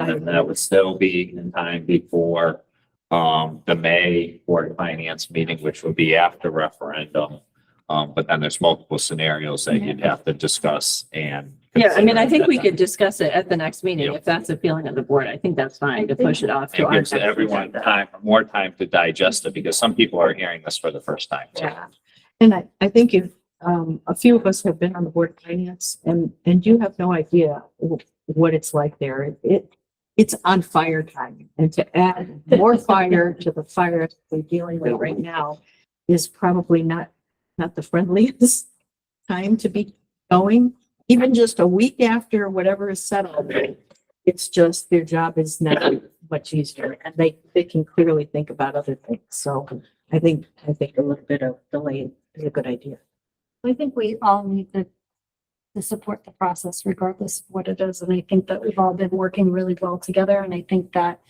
and that would still be in time before the May Board of Finance meeting, which would be after referendum. But then there's multiple scenarios that you'd have to discuss and. Yeah, I mean, I think we consider. could discuss it at the next meeting. Yeah. If that's a feeling of the board, I think that's fine to push it off to It our gives next everyone agenda. time, more time to digest it, because some people are hearing this for the first time. too. Yeah. And I think if, a few of us have been on the board of finance and you have no idea what it's like there. It's on fire time, and to add more fire to the fire we're dealing with right now is probably not the friendliest time to be going. Even just a week after whatever is settled, it's just their job is not much easier, and they can clearly think about other things. So I think a little bit of delay is a good idea. I think we all need to support the process regardless of what it is. And I think that we've all been working really well together. And I think that,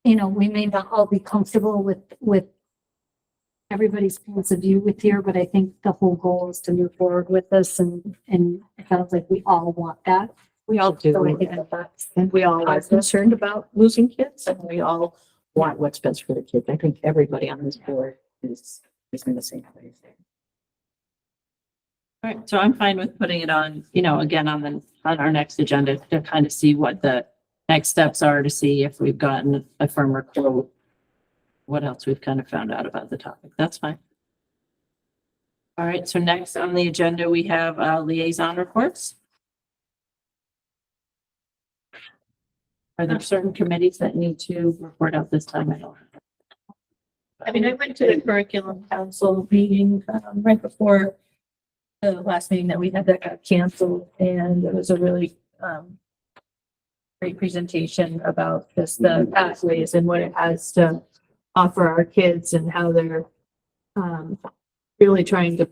you know, we may not all be comfortable with everybody's points of view with here, but I think the whole goal is to move forward with this, and it sounds like we all want that. We all do. So I think that that's, And we all are concerned about losing kids, and we all want what's best for the kids. I think everybody on this board is in the same place. All right, so I'm fine with putting it on, you know, again, on our next agenda to kind of see what the next steps are, to see if we've gotten a firmer quote. What else we've kind of found out about the topic. That's fine. All right, so next on the agenda, we have liaison reports. Are there certain committees that need to report out this time? I mean, I went to the curriculum council meeting right before the last meeting that we had that got canceled, and it was a really great presentation about just the pathways and what it has to offer our kids and how they're really trying to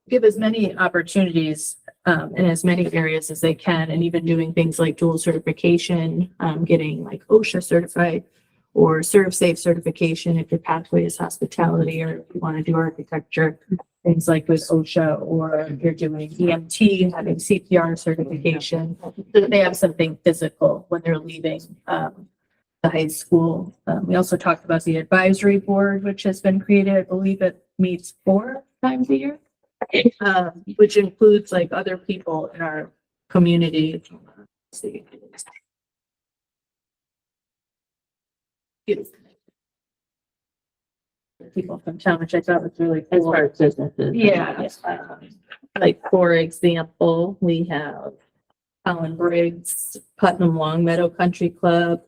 give as many opportunities in as many areas as they can, and even doing things like dual certification, getting like OSHA certified or ServSafe certification if your pathway is hospitality, or if you want to do architecture, things like with OSHA, or if you're doing EMT, having CPR certification, so that they have something physical when they're leaving the high school. We also talked about the advisory board, which has been created. I believe it meets 4 times a year, which includes like other people in our community. Let's see. People from town, which I thought was really As cool. far as businesses. Yeah, like for example, we have Colin Briggs, Putnam Long Meadow Country Club,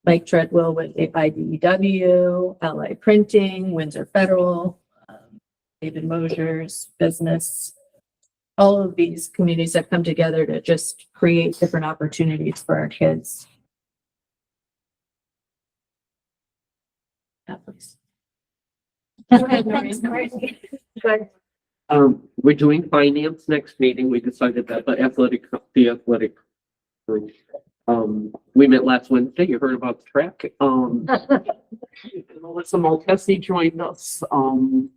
Mike Treadwell with IDEW, LI Printing, Windsor Federal, David Mosier's business. All of these communities have come together to just create different opportunities for our kids. Yeah, please. Thanks, Courtney. Good. We're doing finance next meeting. We decided that the athletic group. We met last Wednesday. You heard about the track. Melissa Maltesi joined us. And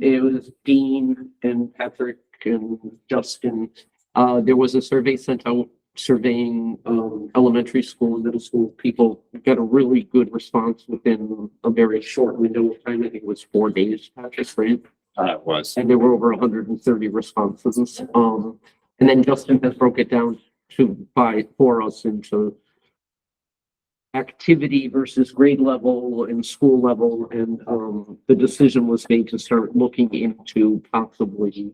it was Dean and Patrick and Justin. There was a survey sent out surveying elementary school and middle school. People got a really good response within a very short window of time. I think it was 4 days, Patrick, right? It was. And there were over 130 responses. And then Justin has broke it down for us into activity versus grade level and school level. And the decision was made to start looking into possibly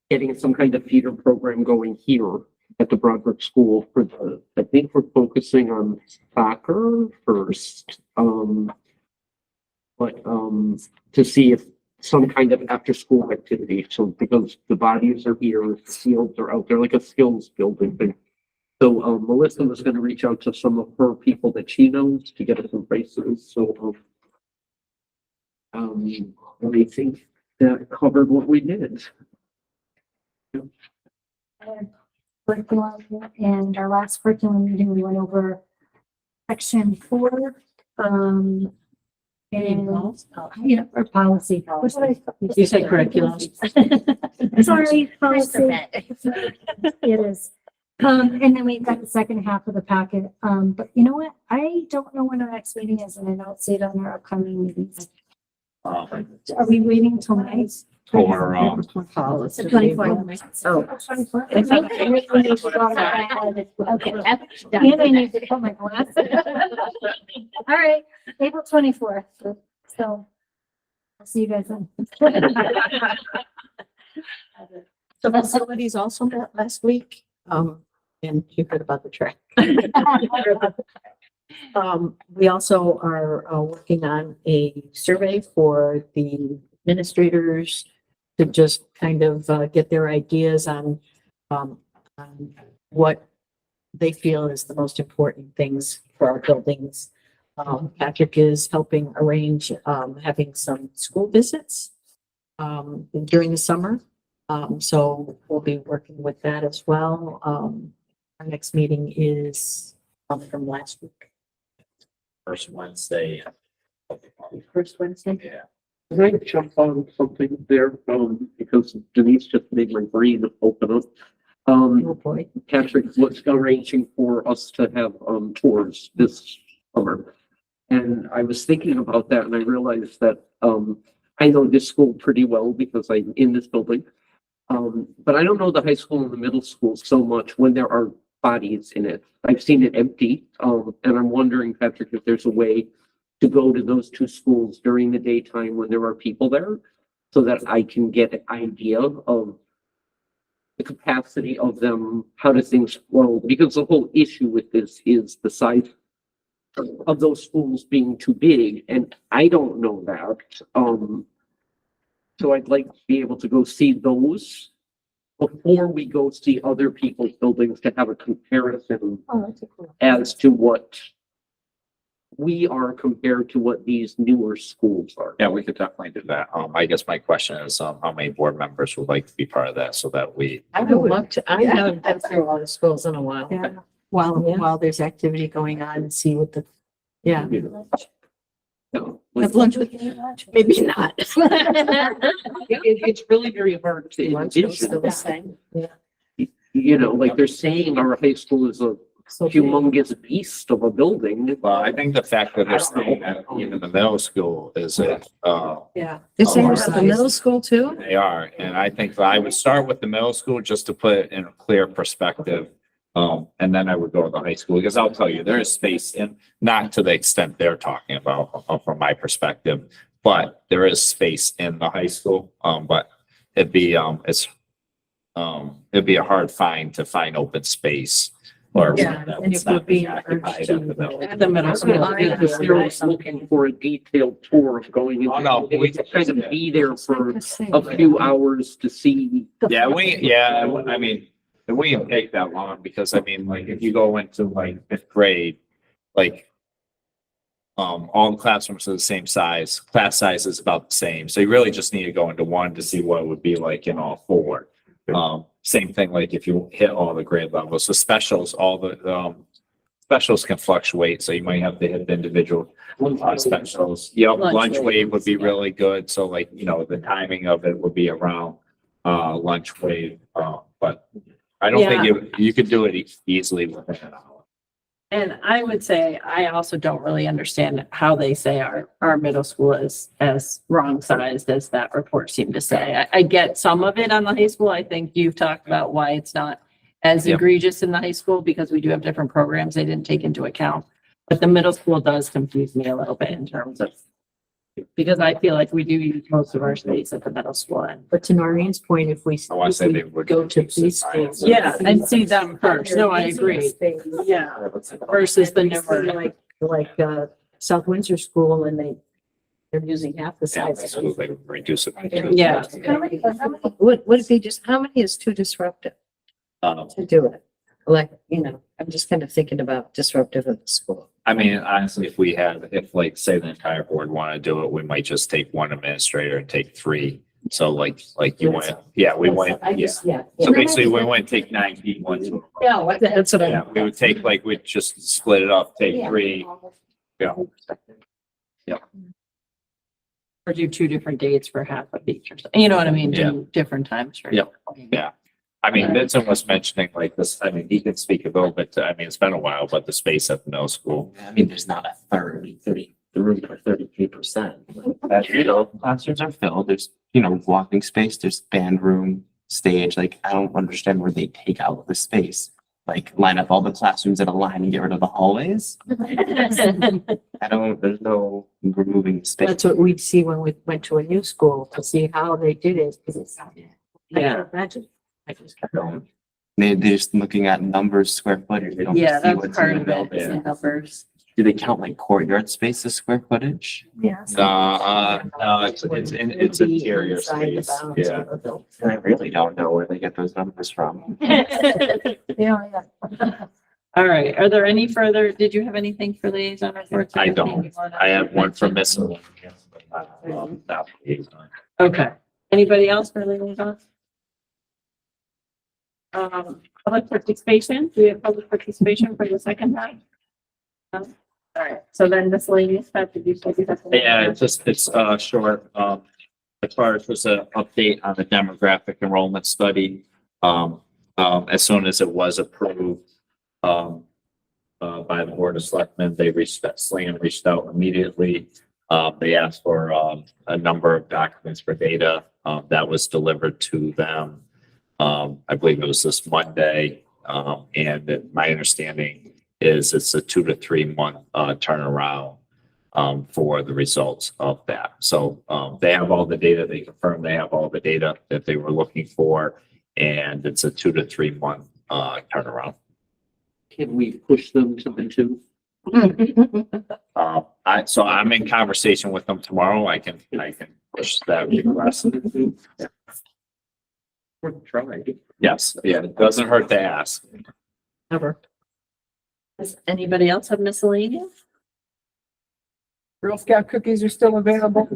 getting some kind of feeder program going here at the Broadbrook School for I think we're focusing on soccer first. But to see if some kind of after school activity. So because the bodies are here, the fields are out there, like a skills building thing. So Melissa was going to reach out to some of her people that she knows to get us some prices. So I think that covered what we did. Curriculum, and our last curriculum meeting, we went over section 4, and yeah, or policy. What did I- You said curriculum. Sorry, policy. It is. And then we've got the second half of the packet. But you know what? I don't know when our next meeting is, and I don't see it on our upcoming meetings. Are we waiting till May? For, The 24th. Oh. Okay. And I need to put my glasses. All right, April 24th. So I'll see you guys then. The facilities also met last week, and you heard about the track. We also are working on a survey for the administrators to just kind of get their ideas on what they feel is the most important things for our buildings. Patrick is helping arrange having some school visits during the summer. So we'll be working with that as well. Our next meeting is from last week. First Wednesday. First Wednesday? Yeah. Can I jump on something there? Because Denise just made my brain open up. Oh, boy. Patrick was arranging for us to have tours this summer. And I was thinking about that and I realized that I know this school pretty well because I'm in this building. But I don't know the high school and the middle school so much when there are bodies in it. I've seen it empty. And I'm wondering, Patrick, if there's a way to go to those two schools during the daytime when there are people there so that I can get an idea of the capacity of them, how do things flow? Because the whole issue with this is the size of those schools being too big, and I don't know that. So I'd like to be able to go see those before we go see other people's buildings to have a comparison as to what we are compared to what these newer schools are. Yeah, we could definitely do that. I guess my question is, how many board members would like to be part of that so that we, I would love to, I haven't been through a lot of schools in a while. Yeah. While there's activity going on and see what the, yeah. No, Have lunch with me? Maybe not. it's really very hard to Lunch is envision. still the same. Yeah. You know, like they're saying our high school is a So big. humongous beast of a building. well, I think the fact that they're saying that even the middle school is Yeah. They're saying about the middle school too? they are. And I think that I would start with the middle school just to put it in a clear perspective. And then I would go to the high school because I'll tell you, there is space in, not to the extent they're talking about from my perspective, but there is space in the high school. But it'd be, it'd be a hard find to find open space. Or Yeah, that and it's it would not be occupied urged at the middle. to the middle school. Because they're looking for a detailed tour of going. Oh, no, We we- could kind of be there for a few hours to see. Yeah, I mean, it wouldn't take that long because I mean, like, if you go into like fifth grade, like, all the classrooms are the same size, class size is about the same. So you really just need to go into one to see what it would be like in all four. Same thing, like if you hit all the grade levels, so specials, all the, specials can fluctuate, so you might have to hit the individual specials. Yep, lunch wave would be really good, so like, you know, the timing of it would be around, lunch wave, but I don't think you could do it easily within an hour. And I would say, I also don't really understand how they say our middle school is as wrong sized as that report seemed to say. I get some of it on the high school. I think you've talked about why it's not as Yep. egregious in the high school because we do have different programs they didn't take into account. But the middle school does confuse me a little bit in terms of, because I feel like we do use most of our space at the middle school end. But to Noreen's point, if we, I want to say if they we would go to reduce the preschool. size. Yeah, and see them first. No, I agree. Yeah, versus the newer. Like, South Windsor School and they're using half the Yeah, size. so they would reduce it. Yeah. Would it be just, how many is too disruptive Um, to do it? Like, you know, I'm just kind of thinking about disruptive of the school. I mean, honestly, if like, say the entire board want to do it, we might just take one administrator and take three. So like you went, we went, I just, yeah. So basically, we went take 9 people into. Yeah, that's what Yeah, we would take, like, we'd just split it up, take three. Yeah. Or do two different dates for half of each or something. You know what I mean? Do different times. for- Yep. Yeah. I mean, Vincent was mentioning like this, I mean, he can speak a little bit, I mean, it's been a while, but the space at the middle school. I mean, there's not a third, 30, the room for 33%. You know, classrooms are filled. There's, you know, walking space, there's band room, stage. Like, I don't understand where they take out the space. Like, line up all the classrooms in a line and get rid of the hallways. There's no removing space. That's what we'd see when we went to a new school to see how they did it. Yeah. Imagine. I just don't. They're just looking at numbers, square footage. They don't Yeah, see that's what's part in the of it, is the building. numbers. Do they count like courtyard space as square footage? Yes. No, it's interior space, yeah. I really don't know where they get those numbers from. Yeah. Oh, All right. Are there any further, did you have anything for liaison reports? I don't. I have one for missing. Okay. Anybody else for liaison? Public participation, do we have public participation for the second time? No? All right, so then miscellaneous stuff, did you say? You have to- Yeah, it's short, as far as just an update on the demographic enrollment study. As soon as it was approved, by the Board of Selectmen, Slam reached out immediately. They asked for, a number of documents for data, that was delivered to them. I believe it was this Monday, and my understanding is it's a 2 to 3 month, turnaround, for the results of that. So, they have all the data, they confirmed they have all the data that they were looking for, and it's a 2 to 3 month, turnaround. Can we push them to the 2? So I'm in conversation with them tomorrow. I can push that request. Yes, yeah, it doesn't hurt to ask. Never. Does anybody else have miscellaneous? Girl Scout cookies are still available.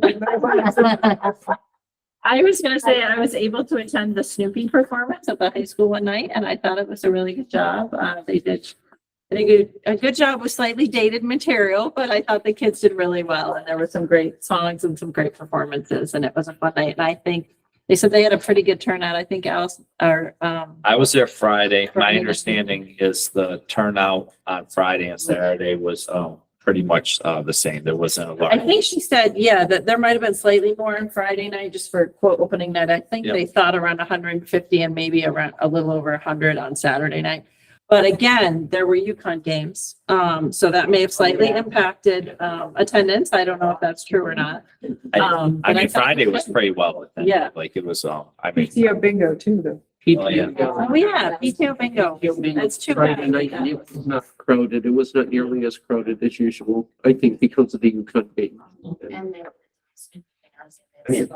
I was gonna say, I was able to attend the Snoopy performance at the high school one night, and I thought it was a really good job. They did a good job with slightly dated material, but I thought the kids did really well, and there were some great songs and some great performances, and it was a fun night. And I think they said they had a pretty good turnout. I think Alice, I was there Friday. My Friday. understanding is the turnout on Friday and Saturday was, pretty much, the same. There wasn't a lot. I think she said, yeah, that there might have been slightly more on Friday night, just for quote opening night. I think Yep. they thought around 150 and maybe around a little over 100 on Saturday night. But again, there were UConn games. So that may have slightly impacted, attendance. I don't know if that's true or not. I but mean, thought- Friday was pretty well attended. Yeah. Like it was, I mean, PTO bingo too, though. oh, yeah. Oh, yeah, PTO bingo. That's too Friday night, bad. it was not crowded. It was not nearly as crowded as usual, I think because of the UConn game. And there.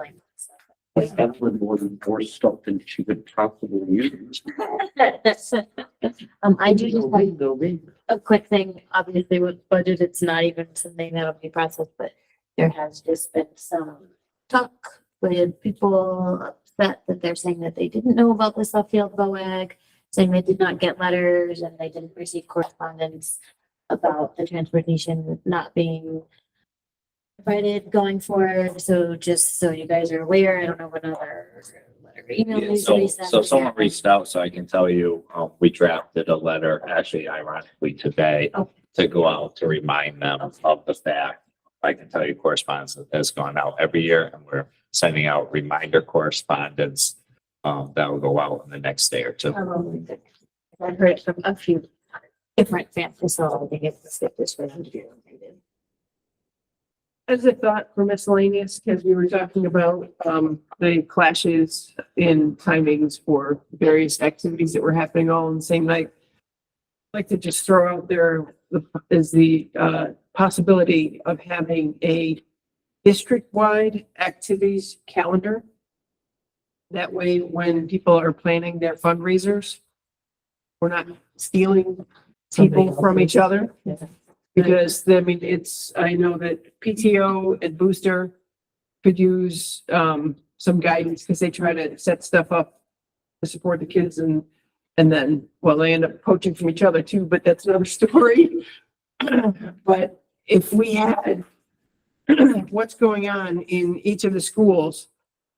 Like Evelyn wanted more stuff than she could possibly use. I do just have a quick thing, obviously with budget, it's not even something that'll be processed, but there has just been some talk with people upset that they're saying that they didn't know about the Suffield BOEG, saying they did not get letters and they didn't receive correspondence about the transportation not being provided going forward. So just so you guys are aware, I don't know what other letter or email needs to be sent. So someone reached out, so I can tell you, we drafted a letter, actually ironically today, Oh. to go out to remind them of the fact. I can tell you correspondence that has gone out every year, and we're sending out reminder correspondence that will go out in the next day or two. I've heard it from a few different families, so I think it's this way to be related. As a thought for miscellaneous, because we were talking about the clashes in timings for various activities that were happening all on the same night. I'd like to just throw out there the possibility of having a district-wide activities calendar. That way, when people are planning their fundraisers, we're not stealing people from each other. Because, I mean, I know that PTO and Booster could use some guidance because they try to set stuff up to support the kids and then, well, they end up poaching from each other too, but that's another story. But if we had what's going on in each of the schools,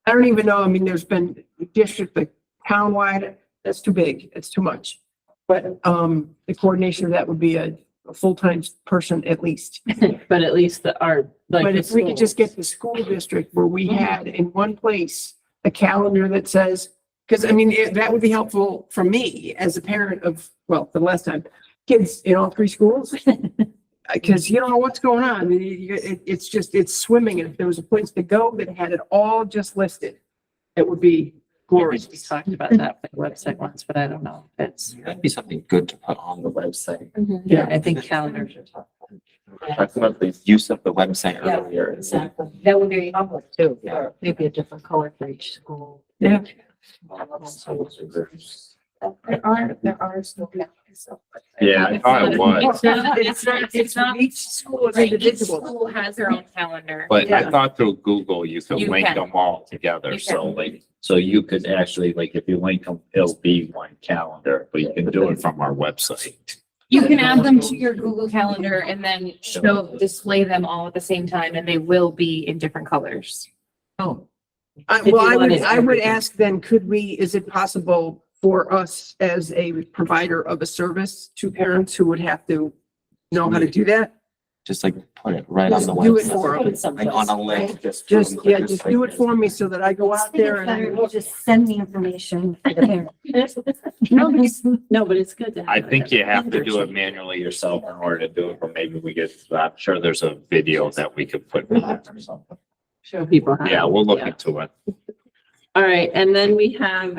I don't even know, I mean, there's been district, like townwide, that's too big, it's too much. But the coordination of that would be a full-time person at least. But at least But if we could just get the school district where we had in one place a calendar that says, because I mean, that would be helpful for me as a parent of, well, for the last time, kids in all three schools. Because you don't know what's going on. It's just, it's swimming. And if there was a place to go that had it all just listed, it would be glorious. We talked about that on the website once, but I don't know. That'd be something good to put on the website. Yeah, I think calendars are tough. Talking about the use of the website Yeah, earlier. exactly. That would be public too, or maybe a different color for each school. Yeah. There are still. Yeah, I thought it was. It's not, each school is Each individual. school has their own calendar. But I thought through Google, you could You link can. them all together. You So can. like, so you could actually, like, if you link them, it'll be one calendar, but you can do it from our website. You can add them to your Google Calendar and then display them all at the same time, and they will be in different colors. Well, If I you would, wanted I would everything. ask then, is it possible for us as a provider of a service to parents who would have to know how to do that? Just like put it right on the Just do it website. for them. Like on a link. Just do it for me so that I go out there and. Just send me information. to the parent. No, but it's good to have. I think you have to do it manually yourself in order to do it, but maybe we get, I'm sure there's a video that we could put in there or something. Show people how. Yeah, we'll look Yeah. into it. All right, and then we have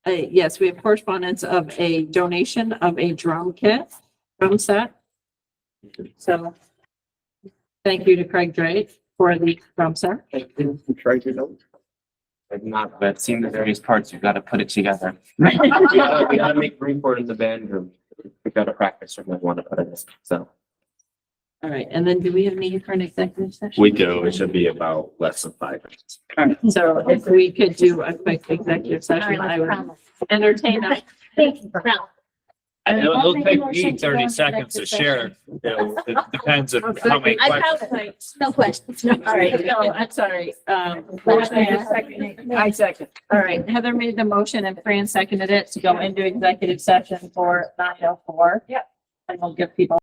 yes, we have correspondence of a donation of a drum set. So thank you to Craig Drake for the drum set. Like not, but seeing the various parts, you've got to put it together. We gotta make room for it in the band room. We've got to practice when we want to put it in, so. All right, and then do we have need for an executive session? We do, it should be about less than 5 minutes. All right, so if we could do a quick executive session, I would entertain a Thank you, Val. It'll take me 30 seconds to share. It depends on how many I questions. have no questions. No. All right, no, I'm sorry. I second. All right, Heather made the motion and Fran seconded it to go into executive session for 9:04. Yep. And we'll give people